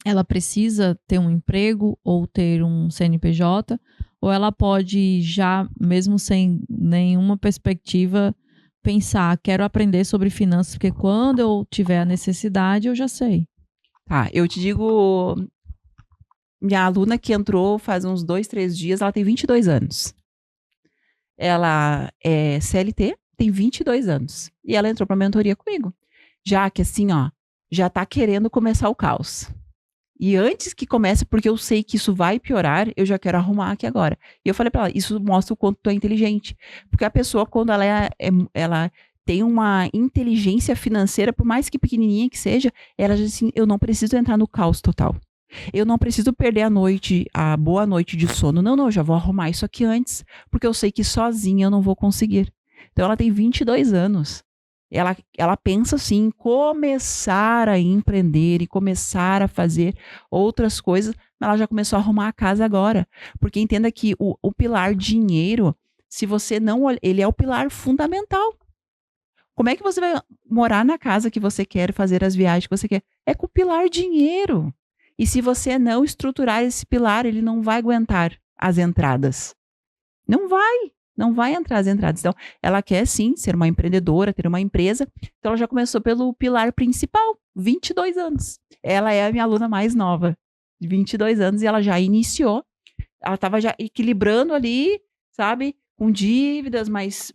Ela precisa ter um emprego ou ter um CNPJ? Ou ela pode já, mesmo sem nenhuma perspectiva, pensar, quero aprender sobre finanças, porque quando eu tiver a necessidade, eu já sei. Tá, eu te digo, minha aluna que entrou faz uns 2, 3 dias, ela tem 22 anos. Ela é CLT, tem 22 anos. E ela entrou para mentoria comigo. Já que assim, ó, já tá querendo começar o caos. E antes que comece, porque eu sei que isso vai piorar, eu já quero arrumar aqui agora. E eu falei para ela, isso mostra o quanto tu é inteligente. Porque a pessoa, quando ela tem uma inteligência financeira, por mais que pequenininha que seja, ela diz assim, eu não preciso entrar no caos total. Eu não preciso perder a boa noite de sono. Não, eu já vou arrumar isso aqui antes, porque eu sei que sozinha eu não vou conseguir. Então ela tem 22 anos. Ela pensa assim em começar a empreender e começar a fazer outras coisas, mas ela já começou a arrumar a casa agora. Porque entenda que o pilar dinheiro, se você não olha, ele é o pilar fundamental. Como é que você vai morar na casa que você quer, fazer as viagens que você quer? É com o pilar dinheiro. E se você não estruturar esse pilar, ele não vai aguentar as entradas. Não vai entrar as entradas. Então, ela quer sim ser uma empreendedora, ter uma empresa. Então, ela já começou pelo pilar principal, 22 anos. Ela é a minha aluna mais nova, de 22 anos, e ela já iniciou. Ela estava já equilibrando ali, sabe? Com dívidas, mas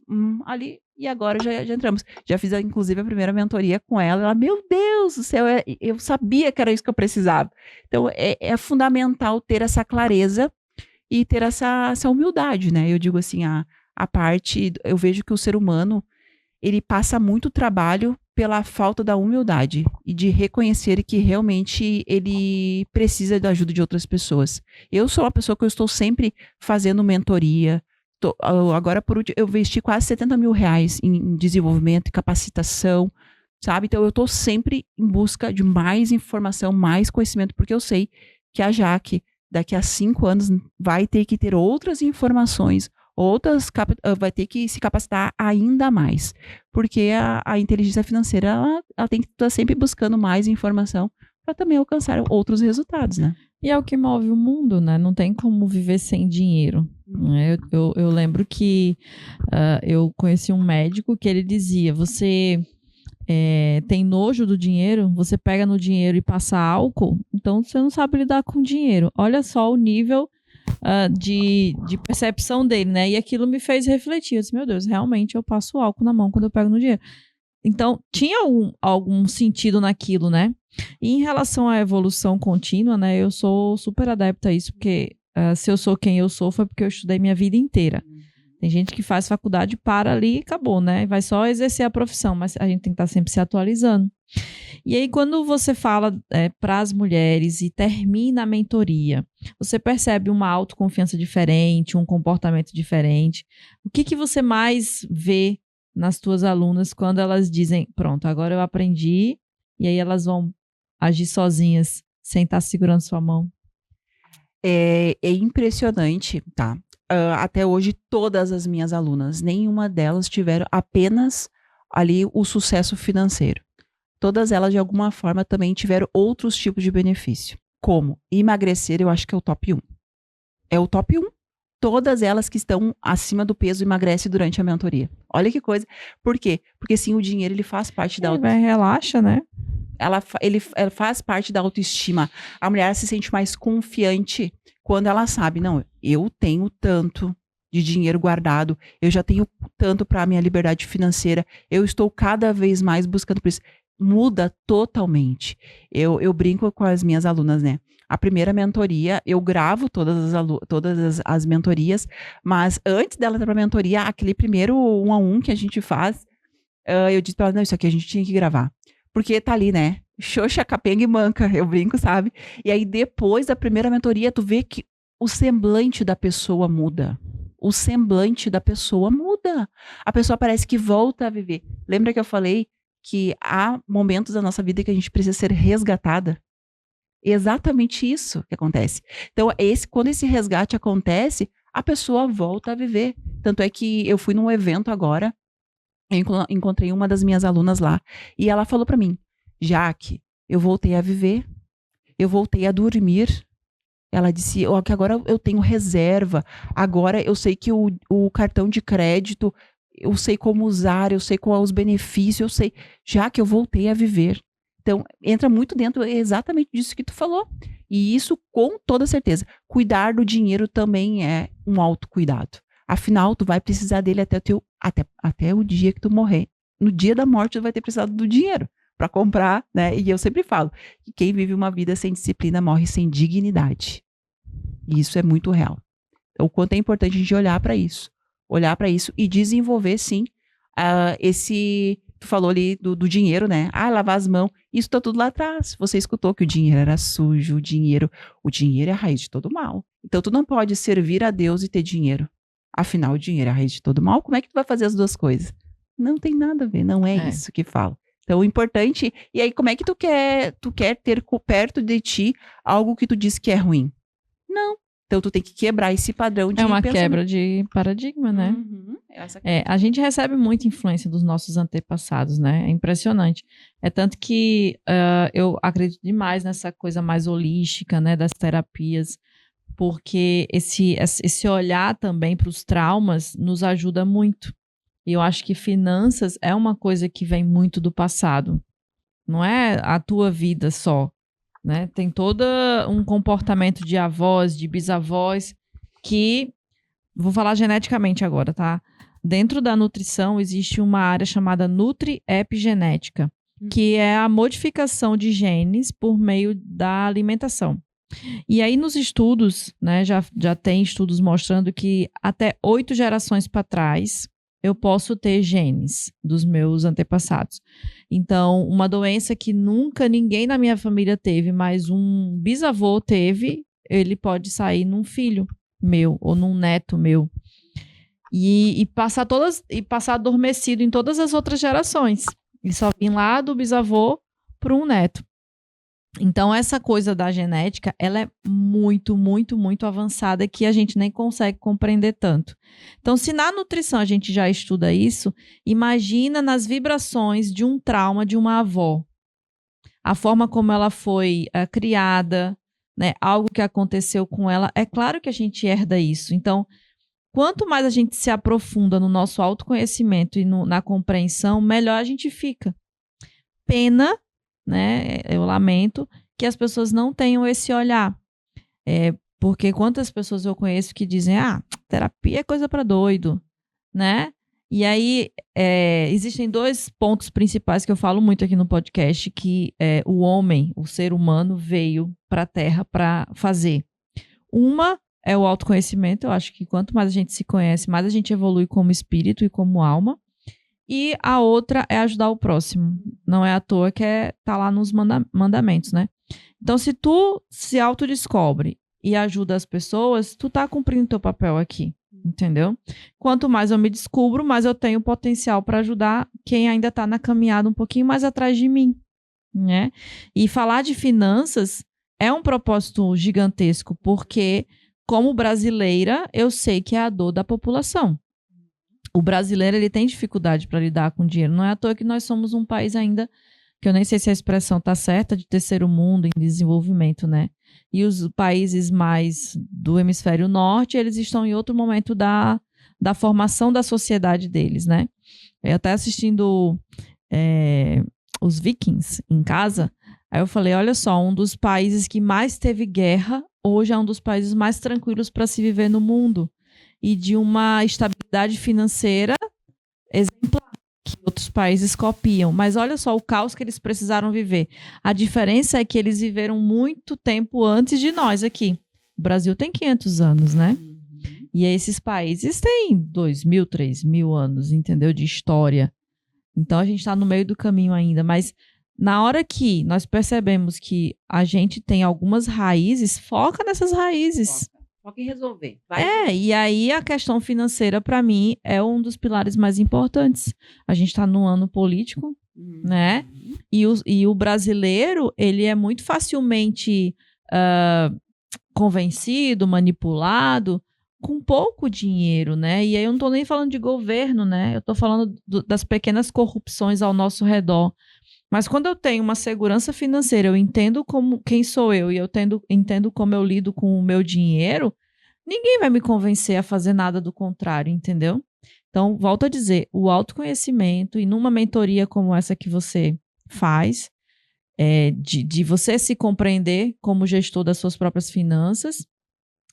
ali. E agora já entramos. Já fiz, inclusive, a primeira mentoria com ela. Ela, meu Deus do céu, eu sabia que era isso que eu precisava. Então, é fundamental ter essa clareza e ter essa humildade, né? Eu digo assim, a parte... Eu vejo que o ser humano, ele passa muito trabalho pela falta da humildade e de reconhecer que realmente ele precisa da ajuda de outras pessoas. Eu sou uma pessoa que eu estou sempre fazendo mentoria. Agora, por último, eu investi quase 70 mil reais em desenvolvimento e capacitação, sabe? Então, eu estou sempre em busca de mais informação, mais conhecimento, porque eu sei que a Jaque, daqui a 5 anos, vai ter que ter outras informações, vai ter que se capacitar ainda mais, porque a inteligência financeira, ela tem que estar sempre buscando mais informação para também alcançar outros resultados, né? E é o que move o mundo, né? Não tem como viver sem dinheiro. Né? Eu lembro que eu conheci um médico que ele dizia, você tem nojo do dinheiro, você pega no dinheiro e passa álcool, então você não sabe lidar com dinheiro. Olha só o nível de percepção dele, né? E aquilo me fez refletir. Eu disse, meu Deus, realmente eu passo álcool na mão quando eu pego no dinheiro. Então, tinha algum sentido naquilo, né? E em relação à evolução contínua, né? Eu sou super adepta a isso, porque se eu sou quem eu sou, foi porque eu estudei minha vida inteira. Tem gente que faz faculdade, para ali e acabou, né? Vai só exercer a profissão, mas a gente tem que estar sempre se atualizando. E aí, quando você fala para as mulheres e termina a mentoria, você percebe uma autoconfiança diferente, um comportamento diferente. O que você mais vê nas tuas alunas quando elas dizem, pronto, agora eu aprendi, e aí elas vão agir sozinhas, sem estar segurando sua mão? É impressionante, tá? Até hoje, todas as minhas alunas, nenhuma delas tiveram apenas ali o sucesso financeiro. Todas elas, de alguma forma, também tiveram outros tipos de benefício. Como? Emagrecer, eu acho que é o top 1. É o top 1. Todas elas que estão acima do peso emagrecem durante a mentoria. Olha que coisa. Por quê? Porque sim, o dinheiro ele faz parte da relaxa, né? ela faz parte da autoestima. A mulher se sente mais confiante quando ela sabe, não, eu tenho tanto de dinheiro guardado, eu já tenho tanto para a minha liberdade financeira, eu estou cada vez mais buscando por isso. Muda totalmente. Eu brinco com as minhas alunas, né? A primeira mentoria, eu gravo todas as mentorias, mas antes dela ir para a mentoria, aquele primeiro 1-a-1 que a gente faz, eu disse para ela, não, isso aqui a gente tinha que gravar. Porque tá ali, né? Xoxa, capenga e manca, eu brinco, sabe? E aí, depois da primeira mentoria, tu vê que o semblante da pessoa muda. O semblante da pessoa muda. A pessoa parece que volta a viver. Lembra que eu falei que há momentos da nossa vida que a gente precisa ser resgatada? Exatamente isso que acontece. Então, quando esse resgate acontece, a pessoa volta a viver. Tanto é que eu fui num evento agora, eu encontrei uma das minhas alunas lá, e ela falou para mim, Jaque, eu voltei a viver, eu voltei a dormir. Ela disse, que agora eu tenho reserva, agora eu sei que o cartão de crédito, eu sei como usar, eu sei quais os benefícios, eu sei, já que eu voltei a viver. Então, entra muito dentro exatamente disso que tu falou. E isso, com toda certeza, cuidar do dinheiro também é um autocuidado. Afinal, tu vai precisar dele até o dia que tu morrer. No dia da morte, tu vai ter precisado do dinheiro para comprar, né? E eu sempre falo que quem vive uma vida sem disciplina morre sem dignidade. E isso é muito real. Então, o quanto é importante a gente olhar para isso e desenvolver, sim, tu falou ali do dinheiro, né? Lavar as mãos. Isso tá tudo lá atrás. Você escutou que o dinheiro era sujo, o dinheiro é a raiz de todo mal. Então, tu não pode servir a Deus e ter dinheiro. Afinal, o dinheiro é a raiz de todo mal. Como é que tu vai fazer as duas coisas? Não tem nada a ver, não é isso que fala. Então, o importante... E aí, como é que tu quer ter perto de ti algo que tu diz que é ruim? Não. Então, tu tem que quebrar esse padrão de pensamento. pensamento. Quebra de paradigma, né? Uhum. A gente recebe muita influência dos nossos antepassados, né? É impressionante. É tanto que eu acredito demais nessa coisa mais holística, né? Das terapias, porque esse olhar também para os traumas nos ajuda muito. E eu acho que finanças é uma coisa que vem muito do passado. Não é a tua vida só, né? Tem todo um comportamento de avós, de bisavós, que... Vou falar geneticamente agora, tá? Dentro da nutrição existe uma área chamada nutri-epigenética, que é a modificação de genes por meio da alimentação. E aí nos estudos, né, já tem estudos mostrando que até 8 gerações para trás eu posso ter genes dos meus antepassados. Então, uma doença que nunca ninguém na minha família teve, mas um bisavô teve, ele pode sair num filho meu ou num neto meu. E passar adormecido em todas as outras gerações. E só vir lá do bisavô para um neto. Então, essa coisa da genética, ela é muito, muito, muito avançada que a gente nem consegue compreender tanto. Então, se na nutrição a gente já estuda isso, imagina nas vibrações de um trauma de uma avó. A forma como ela foi criada, né, algo que aconteceu com ela, é claro que a gente herda isso. Então, quanto mais a gente se aprofunda no nosso autoconhecimento e na compreensão, melhor a gente fica. Pena, né, eu lamento, que as pessoas não tenham esse olhar. Porque quantas pessoas eu conheço que dizem, terapia é coisa para doido, né? E aí, existem 2 pontos principais que eu falo muito aqui no podcast, que o homem, o ser humano, veio para a Terra para fazer. Uma é o autoconhecimento. Eu acho que quanto mais a gente se conhece, mais a gente evolui como espírito e como alma. E a outra é ajudar o próximo. Não é à toa que tá lá nos mandamentos, né? Então, se tu se autodescobre e ajuda as pessoas, tu tá cumprindo teu papel aqui, entendeu? Quanto mais eu me descubro, mais eu tenho potencial para ajudar quem ainda tá na caminhada um pouquinho mais atrás de mim, né? E falar de finanças é um propósito gigantesco, porque como brasileira, eu sei que é a dor da população. O brasileiro, ele tem dificuldade para lidar com dinheiro. Não é à toa que nós somos um país ainda, que eu nem sei se a expressão está certa, de terceiro mundo em desenvolvimento, né? E os países mais do hemisfério norte, eles estão em outro momento da formação da sociedade deles, né? Eu até assistindo os Vikings em casa, aí eu falei, olha só, um dos países que mais teve guerra, hoje é um dos países mais tranquilos para se viver no mundo. E de uma estabilidade financeira exemplar, que outros países copiam. Mas olha só o caos que eles precisaram viver. A diferença é que eles viveram muito tempo antes de nós aqui. O Brasil tem 500 anos, né? E esses países têm 2.000, 3.000 anos, entendeu? De história. Então a gente está no meio do caminho ainda. Mas na hora que nós percebemos que a gente tem algumas raízes, foca nessas raízes. Foca em resolver. E aí a questão financeira, para mim, é um dos pilares mais importantes. A gente está num ano político, né? E o brasileiro, ele é muito facilmente convencido, manipulado, com pouco dinheiro, né? E aí eu não estou nem falando de governo, né? Eu estou falando das pequenas corrupções ao nosso redor. Mas quando eu tenho uma segurança financeira, eu entendo quem sou eu e eu entendo como eu lido com o meu dinheiro, ninguém vai me convencer a fazer nada do contrário, entendeu? Então, volto a dizer, o autoconhecimento e numa mentoria como essa que você faz, de você se compreender como gestor das suas próprias finanças,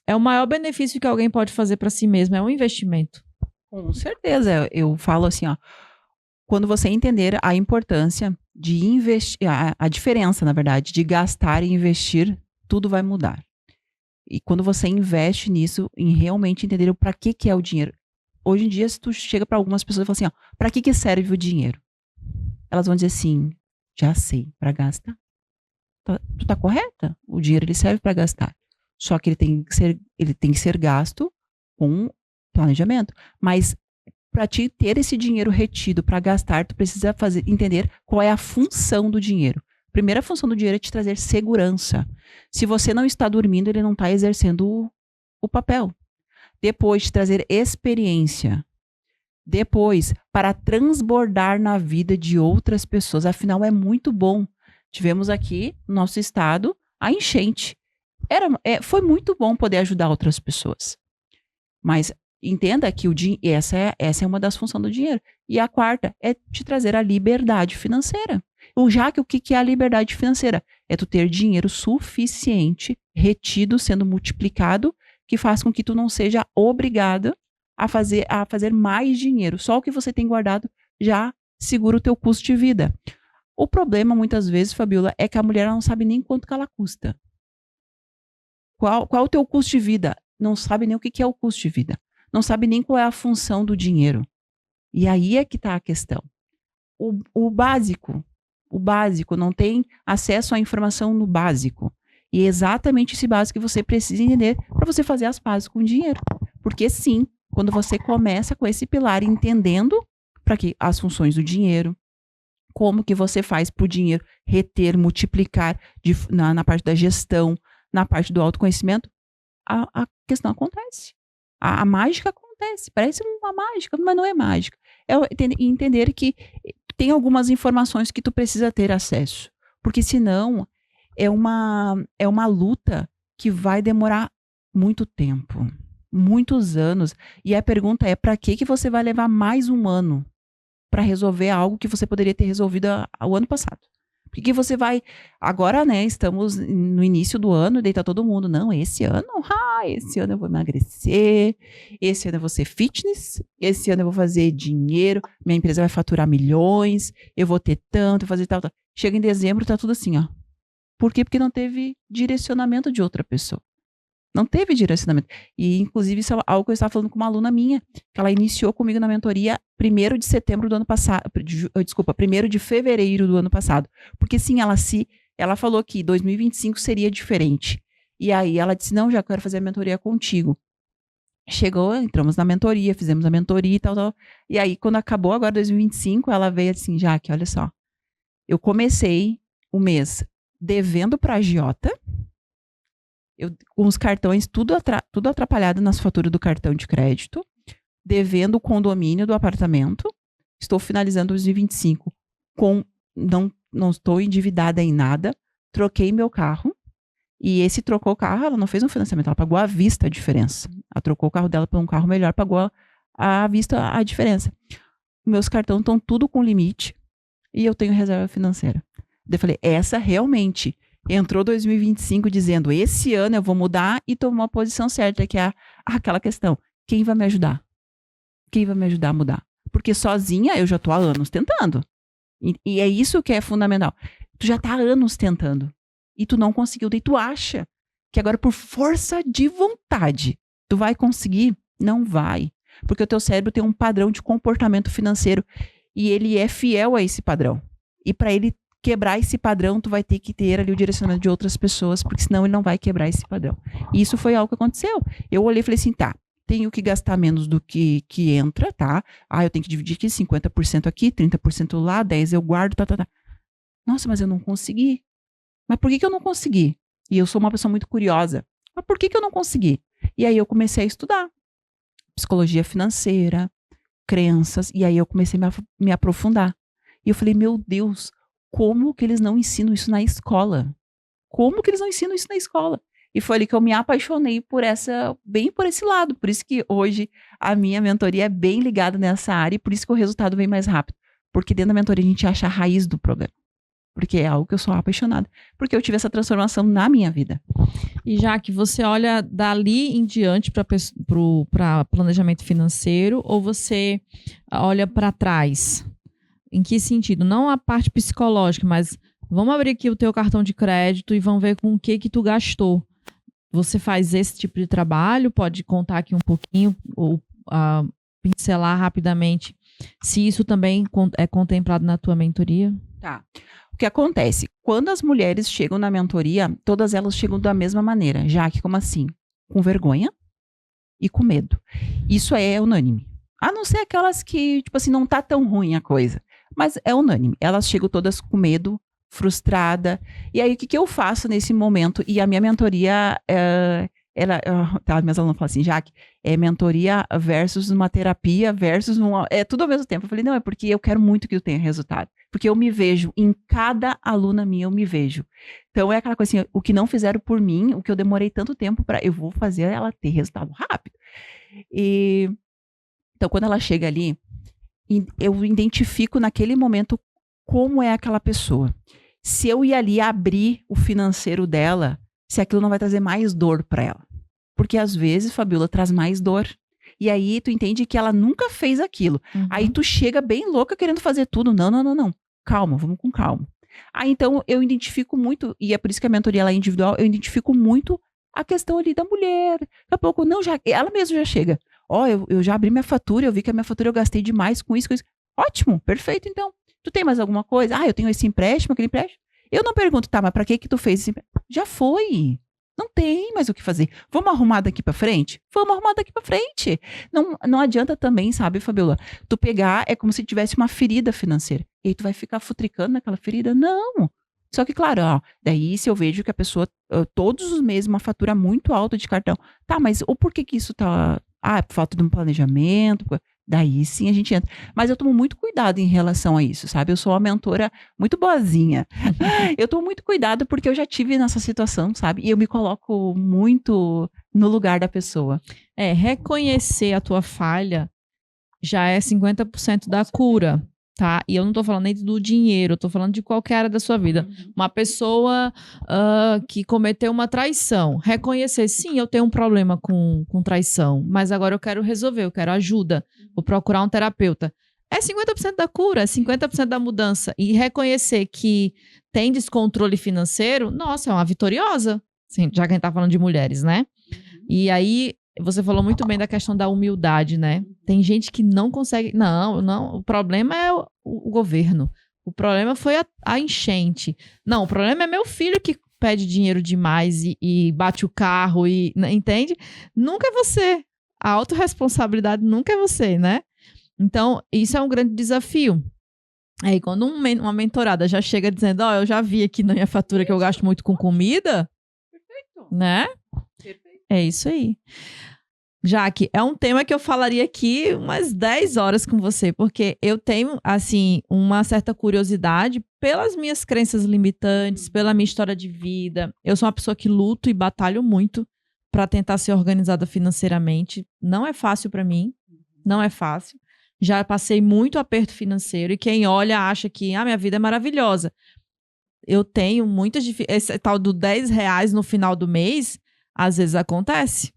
é o maior benefício que alguém pode fazer para si mesmo, é um investimento. Com certeza, eu falo assim, ó, quando você entender a importância de investir, a diferença, na verdade, de gastar e investir, tudo vai mudar. E quando você investe nisso, em realmente entender para que é o dinheiro. Hoje em dia, se tu chega para algumas pessoas e fala assim, ó, para que serve o dinheiro? Elas vão dizer assim, já sei, para gastar. Tu tá correta? O dinheiro ele serve para gastar. Só que ele tem que ser gasto com planejamento. Mas para te ter esse dinheiro retido para gastar, tu precisa entender qual é a função do dinheiro. A primeira função do dinheiro é te trazer segurança. Se você não está dormindo, ele não está exercendo o papel. Depois, te trazer experiência. Depois, para transbordar na vida de outras pessoas. Afinal, é muito bom. Tivemos aqui, no nosso estado, a enchente. Foi muito bom poder ajudar outras pessoas. Mas entenda que essa é uma das funções do dinheiro. E a quarta é te trazer a liberdade financeira. O que é a liberdade financeira? É tu ter dinheiro suficiente, retido, sendo multiplicado, que faz com que tu não seja obrigada a fazer mais dinheiro. Só o que você tem guardado já segura o teu custo de vida. O problema, muitas vezes, Fabiola, é que a mulher não sabe nem quanto que ela custa. Qual o teu custo de vida? Não sabe nem o que é o custo de vida. Não sabe nem qual é a função do dinheiro. E aí é que está a questão. O básico, não tem acesso à informação no básico. E é exatamente esse básico que você precisa entender para você fazer as pazes com o dinheiro. Porque sim, quando você começa com esse pilar, entendendo para que as funções do dinheiro, como que você faz para o dinheiro reter, multiplicar na parte da gestão, na parte do autoconhecimento, a questão acontece. A mágica acontece. Parece uma mágica, mas não é mágica. É entender que tem algumas informações que tu precisa ter acesso. Porque senão é uma luta que vai demorar muito tempo. Muitos anos. E a pergunta é, para que você vai levar mais um ano para resolver algo que você poderia ter resolvido o ano passado? Por que você vai... Agora, né, estamos no início do ano, daí tá todo mundo, não, esse ano eu vou emagrecer, esse ano eu vou ser fitness, esse ano eu vou fazer dinheiro, minha empresa vai faturar milhões, eu vou ter tanto, fazer tal. Chega em dezembro, tá tudo assim, ó. Por quê? Porque não teve direcionamento de outra pessoa. Não teve direcionamento. E, inclusive, isso é algo que eu estava falando com uma aluna minha, que ela iniciou comigo na mentoria 1º de setembro do ano passado, desculpa, 1º de fevereiro do ano passado. Porque, sim, ela falou que 2025 seria diferente. E aí ela disse, não, já quero fazer a mentoria contigo. Chegou, entramos na mentoria, fizemos a mentoria e tal. E aí, quando acabou agora 2025, ela veio assim, Jaque, olha só. Eu comecei o mês devendo para a agiota, com os cartões tudo atrapalhado nas faturas do cartão de crédito, devendo o condomínio do apartamento. Estou finalizando 2025 com não estou endividada em nada. Troquei meu carro. E esse trocou o carro, ela não fez um financiamento, ela pagou à vista a diferença. Ela trocou o carro dela por um carro melhor, pagou à vista a diferença. Meus cartões estão tudo com limite e eu tenho reserva financeira. Daí eu falei, essa realmente entrou 2025 dizendo, esse ano eu vou mudar e tomou a posição certa, que é aquela questão, quem vai me ajudar? Quem vai me ajudar a mudar? Porque sozinha eu já estou há anos tentando. E é isso que é fundamental. Tu já está há anos tentando. E tu não conseguiu, daí tu acha que agora por força de vontade tu vai conseguir? Não vai. Porque o teu cérebro tem um padrão de comportamento financeiro e ele é fiel a esse padrão. E para ele quebrar esse padrão, tu vai ter que ter ali o direcionamento de outras pessoas, porque senão ele não vai quebrar esse padrão. E isso foi algo que aconteceu. Eu olhei e falei assim, tá, tenho que gastar menos do que entra, tá? Eu tenho que dividir aqui 50% aqui, 30% lá, 10% eu guardo, tá. Nossa, mas eu não consegui. Mas por que eu não consegui? E eu sou uma pessoa muito curiosa. Mas por que eu não consegui? E aí eu comecei a estudar psicologia financeira, crenças, e aí eu comecei a me aprofundar. E eu falei, meu Deus, como que eles não ensinam isso na escola? Como que eles não ensinam isso na escola? E foi ali que eu me apaixonei bem por esse lado. Por isso que hoje a minha mentoria é bem ligada nessa área e por isso que o resultado vem mais rápido. Porque dentro da mentoria a gente acha a raiz do problema. Porque é algo que eu sou apaixonada. Porque eu tive essa transformação na minha vida. E já que você olha dali em diante para planejamento financeiro ou você olha para trás? Em que sentido? Não a parte psicológica, mas vamos abrir aqui o teu cartão de crédito e vamos ver com o que tu gastou. Você faz esse tipo de trabalho? Pode contar aqui um pouquinho ou pincelar rapidamente se isso também é contemplado na tua mentoria? Tá. O que acontece? Quando as mulheres chegam na mentoria, todas elas chegam da mesma maneira. Jaque, como assim? Com vergonha e com medo. Isso é unânime. A não ser aquelas que, tipo assim, não tá tão ruim a coisa. Mas é unânime. Elas chegam todas com medo, frustrada. E aí, o que eu faço nesse momento? E a minha mentoria, minhas alunas falam assim, Jaque, é mentoria versus uma terapia versus é tudo ao mesmo tempo. Eu falei, não, é porque eu quero muito que eu tenha resultado. Porque eu me vejo, em cada aluna minha eu me vejo. Então é aquela coisa assim, o que não fizeram por mim, o que eu demorei tanto tempo eu vou fazer ela ter resultado rápido. Então quando ela chega ali, eu identifico naquele momento como é aquela pessoa. Se eu ir ali abrir o financeiro dela, se aquilo não vai trazer mais dor para ela. Porque às vezes, Fabiola, traz mais dor. E aí tu entende que ela nunca fez aquilo. Uhum. Aí tu chega bem louca querendo fazer tudo. Não. Calma, vamos com calma. Aí então eu identifico muito, e é por isso que a mentoria ela é individual, eu identifico muito a questão ali da mulher. Daqui a pouco, ela mesma já chega. Eu já abri minha fatura, eu vi que a minha fatura eu gastei demais com isso. Ótimo, perfeito então. Tu tem mais alguma coisa? Eu tenho esse empréstimo, aquele empréstimo. Eu não pergunto, tá, mas pra que tu fez esse empréstimo? Já foi. Não tem mais o que fazer. Vamos arrumar daqui pra frente? Vamos arrumar daqui pra frente. Não adianta também, sabe, Fabiola? Tu pegar, é como se tivesse uma ferida financeira. E aí tu vai ficar futricando naquela ferida? Não. Só que, claro, daí se eu vejo que a pessoa, todos os meses, uma fatura muito alta de cartão. Tá, mas o porquê que isso tá... é por falta de um planejamento... Daí sim a gente entra. Mas eu tomo muito cuidado em relação a isso, sabe? Eu sou uma mentora muito boazinha. Eu tomo muito cuidado porque eu já tive nessa situação, sabe? E eu me coloco muito no lugar da pessoa. Reconhecer a tua falha já é 50% da cura, tá? E eu não tô falando nem do dinheiro, eu tô falando de qualquer área da sua vida. Uma pessoa que cometeu uma traição, reconhecer, sim, eu tenho um problema com traição, mas agora eu quero resolver, eu quero ajuda, vou procurar um terapeuta. É 50% da cura, é 50% da mudança. E reconhecer que tem descontrole financeiro, nossa, é uma vitoriosa, sim, já que a gente tá falando de mulheres, né? E aí, você falou muito bem da questão da humildade, né? Tem gente que não consegue. Não, o problema é o governo. O problema foi a enchente. Não, o problema é meu filho que pede dinheiro demais e bate o carro, entende? Nunca é você. A autorresponsabilidade nunca é você, né? Então, isso é um grande desafio. Aí, quando uma mentorada já chega dizendo, eu já vi aqui na minha fatura que eu gasto muito com comida, né? É isso aí. Jaque, é um tema que eu falaria aqui umas 10 horas com você, porque eu tenho, assim, uma certa curiosidade pelas minhas crenças limitantes, pela minha história de vida. Eu sou uma pessoa que luto e batalho muito para tentar ser organizada financeiramente. Não é fácil para mim, não é fácil. Já passei muito aperto financeiro e quem olha acha que minha vida é maravilhosa. Eu tenho muitas dificuldades. Esse tal do R$10 no final do mês, às vezes acontece.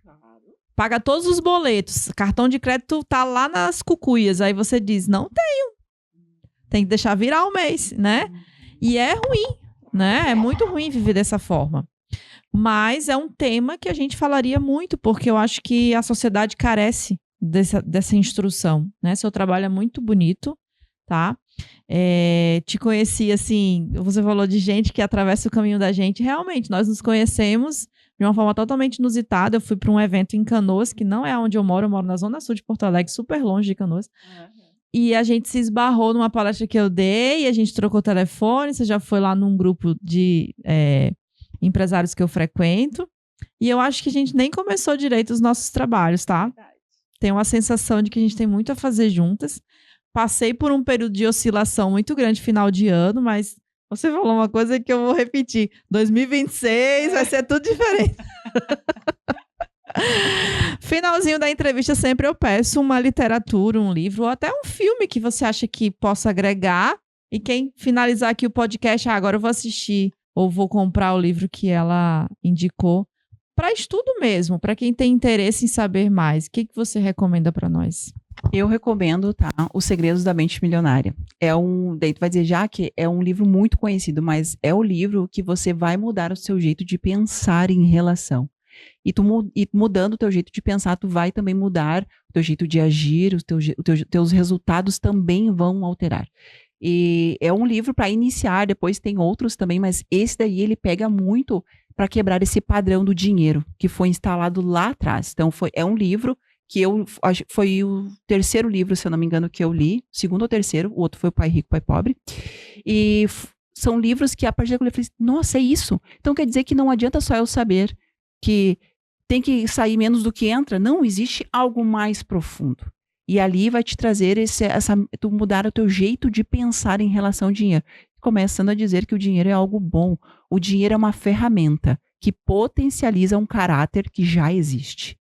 Paga todos os boletos. Cartão de crédito tá lá nas cucuias. Aí você diz, não tenho. Tem que deixar virar o mês, né? E é ruim, né? É muito ruim viver dessa forma. Mas é um tema que a gente falaria muito, porque eu acho que a sociedade carece dessa instrução, né? Seu trabalho é muito bonito, tá? Te conheci, assim, você falou de gente que atravessa o caminho da gente. Realmente, nós nos conhecemos de uma forma totalmente inusitada. Eu fui para um evento em Canoas, que não é onde eu moro na Zona Sul de Porto Alegre, super longe de Canoas. E a gente se esbarrou numa palestra que eu dei, a gente trocou telefone, você já foi lá num grupo de empresários que eu frequento. E eu acho que a gente nem começou direito os nossos trabalhos, tá? Tenho uma sensação de que a gente tem muito a fazer juntas. Passei por um período de oscilação muito grande final de ano, mas você falou uma coisa que eu vou repetir. 2026 vai ser tudo diferente. Finalzinho da entrevista, sempre eu peço uma literatura, um livro, ou até um filme que você acha que possa agregar. E quem finalizar aqui o podcast, agora eu vou assistir ou vou comprar o livro que ela indicou. Para estudo mesmo, para quem tem interesse em saber mais. O que você recomenda para nós? Eu recomendo, tá? Os Segredos da Mente Milionária. Daí tu vai dizer, já que é um livro muito conhecido, mas é o livro que você vai mudar o seu jeito de pensar em relação. E mudando o teu jeito de pensar, tu vai também mudar o teu jeito de agir, teus resultados também vão alterar. E é um livro para iniciar, depois tem outros também, mas esse daí ele pega muito para quebrar esse padrão do dinheiro que foi instalado lá atrás. Então é um livro que foi o terceiro livro, se eu não me engano, que eu li, segundo ou terceiro, o outro foi o Pai Rico, Pai Pobre, e são livros que a partir daquele eu falei, nossa, é isso? Então quer dizer que não adianta só eu saber que tem que sair menos do que entra, não, existe algo mais profundo. E ali vai te trazer tu mudar o teu jeito de pensar em relação ao dinheiro. Começando a dizer que o dinheiro é algo bom. O dinheiro é uma ferramenta que potencializa um caráter que já existe.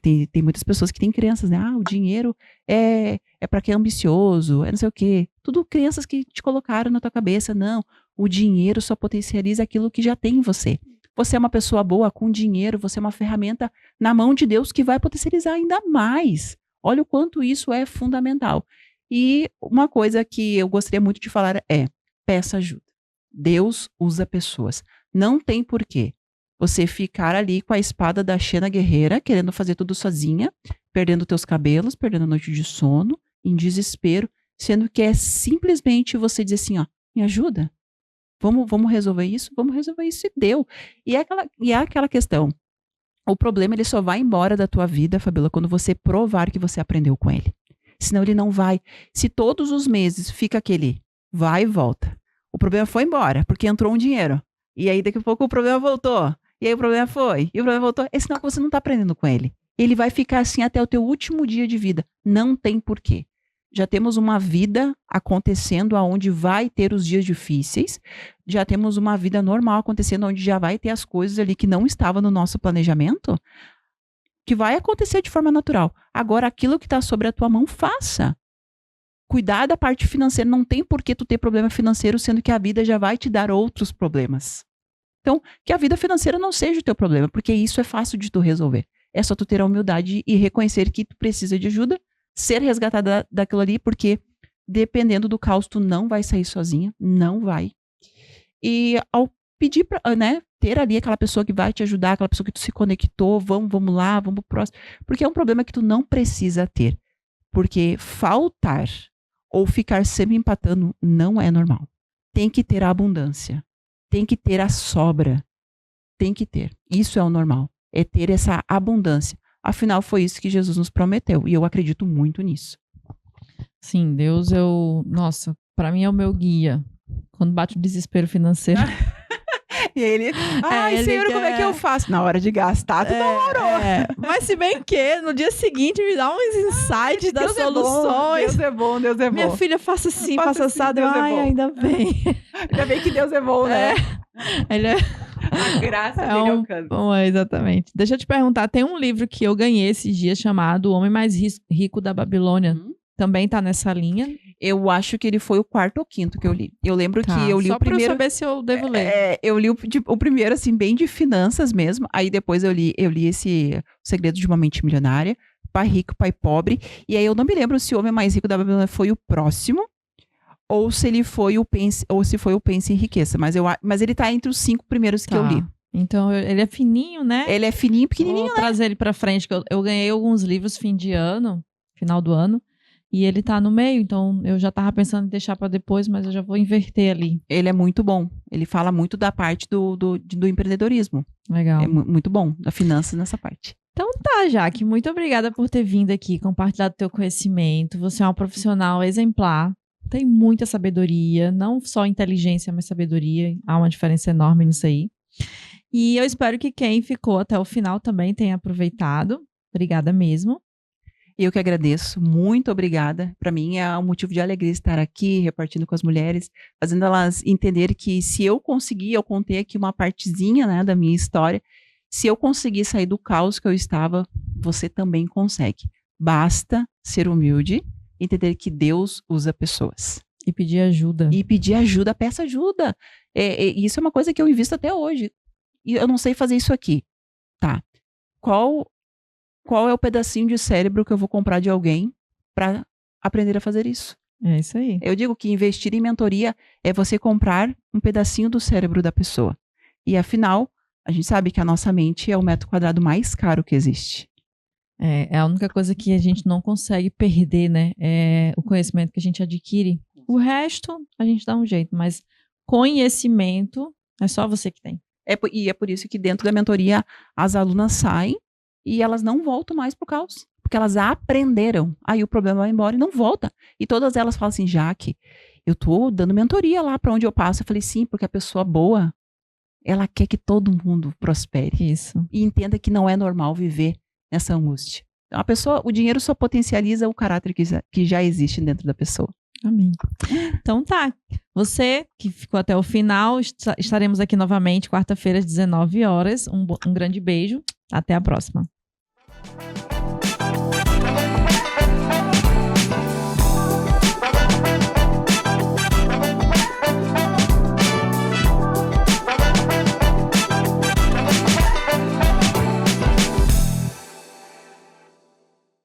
Tem muitas pessoas que têm crenças, né? O dinheiro é para quem é ambicioso, é não sei o quê. Tudo crenças que te colocaram na tua cabeça. Não, o dinheiro só potencializa aquilo que já tem em você. Você é uma pessoa boa com dinheiro, você é uma ferramenta na mão de Deus que vai potencializar ainda mais. Olha o quanto isso é fundamental. E uma coisa que eu gostaria muito de falar é, peça ajuda. Deus usa pessoas. Não tem porquê você ficar ali com a espada da Xena guerreira, querendo fazer tudo sozinha, perdendo teus cabelos, perdendo a noite de sono, em desespero, sendo que é simplesmente você dizer assim, me ajuda. Vamos resolver isso? Vamos resolver isso e deu. E é aquela questão. O problema, ele só vai embora da tua vida, Fabíola, quando você provar que você aprendeu com ele. Senão ele não vai. Se todos os meses fica aquele vai e volta. O problema foi embora, porque entrou um dinheiro. E aí daqui a pouco o problema voltou. E aí o problema foi. E o problema voltou. É sinal que você não está aprendendo com ele. Ele vai ficar assim até o teu último dia de vida. Não tem porquê. Já temos uma vida acontecendo onde vai ter os dias difíceis. Já temos uma vida normal acontecendo onde já vai ter as coisas ali que não estavam no nosso planejamento, que vai acontecer de forma natural. Agora, aquilo que está sobre a tua mão, faça. Cuidar da parte financeira. Não tem por que tu ter problema financeiro, sendo que a vida já vai te dar outros problemas. Então, que a vida financeira não seja o teu problema, porque isso é fácil de tu resolver. É só tu ter a humildade e reconhecer que tu precisa de ajuda, ser resgatada daquilo ali, porque dependendo do caos, tu não vai sair sozinha, não vai. E ao pedir, ter ali aquela pessoa que vai te ajudar, aquela pessoa que tu se conectou, vamos lá, vamos pro próximo. Porque é um problema que tu não precisa ter. Porque faltar ou ficar sempre empatando não é normal. Tem que ter a abundância. Tem que ter a sobra. Tem que ter. Isso é o normal. É ter essa abundância. Afinal, foi isso que Jesus nos prometeu. E eu acredito muito nisso. Sim, Deus, nossa, pra mim é o meu guia. Quando bate o desespero financeiro. E ele, ai, Senhor, como é que eu faço? Na hora de gastar, tu demorou. Mas se bem que no dia seguinte me dá uns insights das soluções. Deus é bom, Deus é bom. Minha filha, faça assim, faça assado. Deus Ai, é bom. ainda bem. Ainda bem que Deus é bom, né? Ele é... A graça dele alcança. Bom, exatamente. Deixa eu te perguntar, tem um livro que eu ganhei esses dias chamado O Homem Mais Rico da Babilônia. Também tá nessa linha? Eu acho que ele foi o 4º ou 5º que eu li. Eu lembro que eu li só o primeiro... Só pra eu saber se eu devo ler. Eu li o primeiro, assim, bem de finanças mesmo. Aí depois eu li esse O Segredo de uma Mente Milionária, Pai Rico, Pai Pobre. E aí eu não me lembro se o Homem Mais Rico da Babilônia foi o próximo ou se ele foi o Pense, ou se foi o Pense em Riqueza. Mas ele tá entre os 5 primeiros que eu li. Então, ele é fininho, né? Ele é fininho, pequenininho, Vou trazer ele pra frente, que eu ganhei alguns livros final do ano. E ele tá no meio, então eu já tava pensando em deixar pra depois, mas eu já vou inverter ali. Ele é muito bom. Ele fala muito da parte do empreendedorismo. Legal. É muito bom, da finanças nessa parte. Então tá, Jaque. Muito obrigada por ter vindo aqui, compartilhado teu conhecimento. Você é uma profissional exemplar. Tem muita sabedoria, não só inteligência, mas sabedoria. Há uma diferença enorme nisso aí. E eu espero que quem ficou até o final também tenha aproveitado. Obrigada mesmo. Eu que agradeço, muito obrigada. Para mim é um motivo de alegria estar aqui, repartindo com as mulheres, fazendo elas entender que se eu conseguir, eu contei aqui uma partezinha, né, da minha história, se eu conseguir sair do caos que eu estava, você também consegue. Basta ser humilde, entender que Deus usa pessoas. E pedir ajuda. Peça ajuda. Isso é uma coisa que eu invisto até hoje. E eu não sei fazer isso aqui. Tá. Qual é o pedacinho de cérebro que eu vou comprar de alguém para aprender a fazer isso? É isso aí. Eu digo que investir em mentoria é você comprar um pedacinho do cérebro da pessoa. E afinal, a gente sabe que a nossa mente é o metro quadrado mais caro que existe. É a única coisa que a gente não consegue perder, né? É o conhecimento que a gente adquire. O resto, a gente dá um jeito, mas conhecimento é só você que tem. E é por isso que dentro da mentoria as alunas saem e elas não voltam mais pro caos. Porque elas aprenderam. Aí o problema vai embora e não volta. E todas elas falam assim, Jaque, eu tô dando mentoria lá para onde eu passo. Eu falei, sim, porque a pessoa boa, ela quer que todo mundo prospere. Isso. E entenda que não é normal viver nessa angústia. Então, o dinheiro só potencializa o caráter que já existe dentro da pessoa. Amém. Então tá. Você que ficou até o final, estaremos aqui novamente quarta-feira às 19 horas. Um grande beijo. Até a próxima.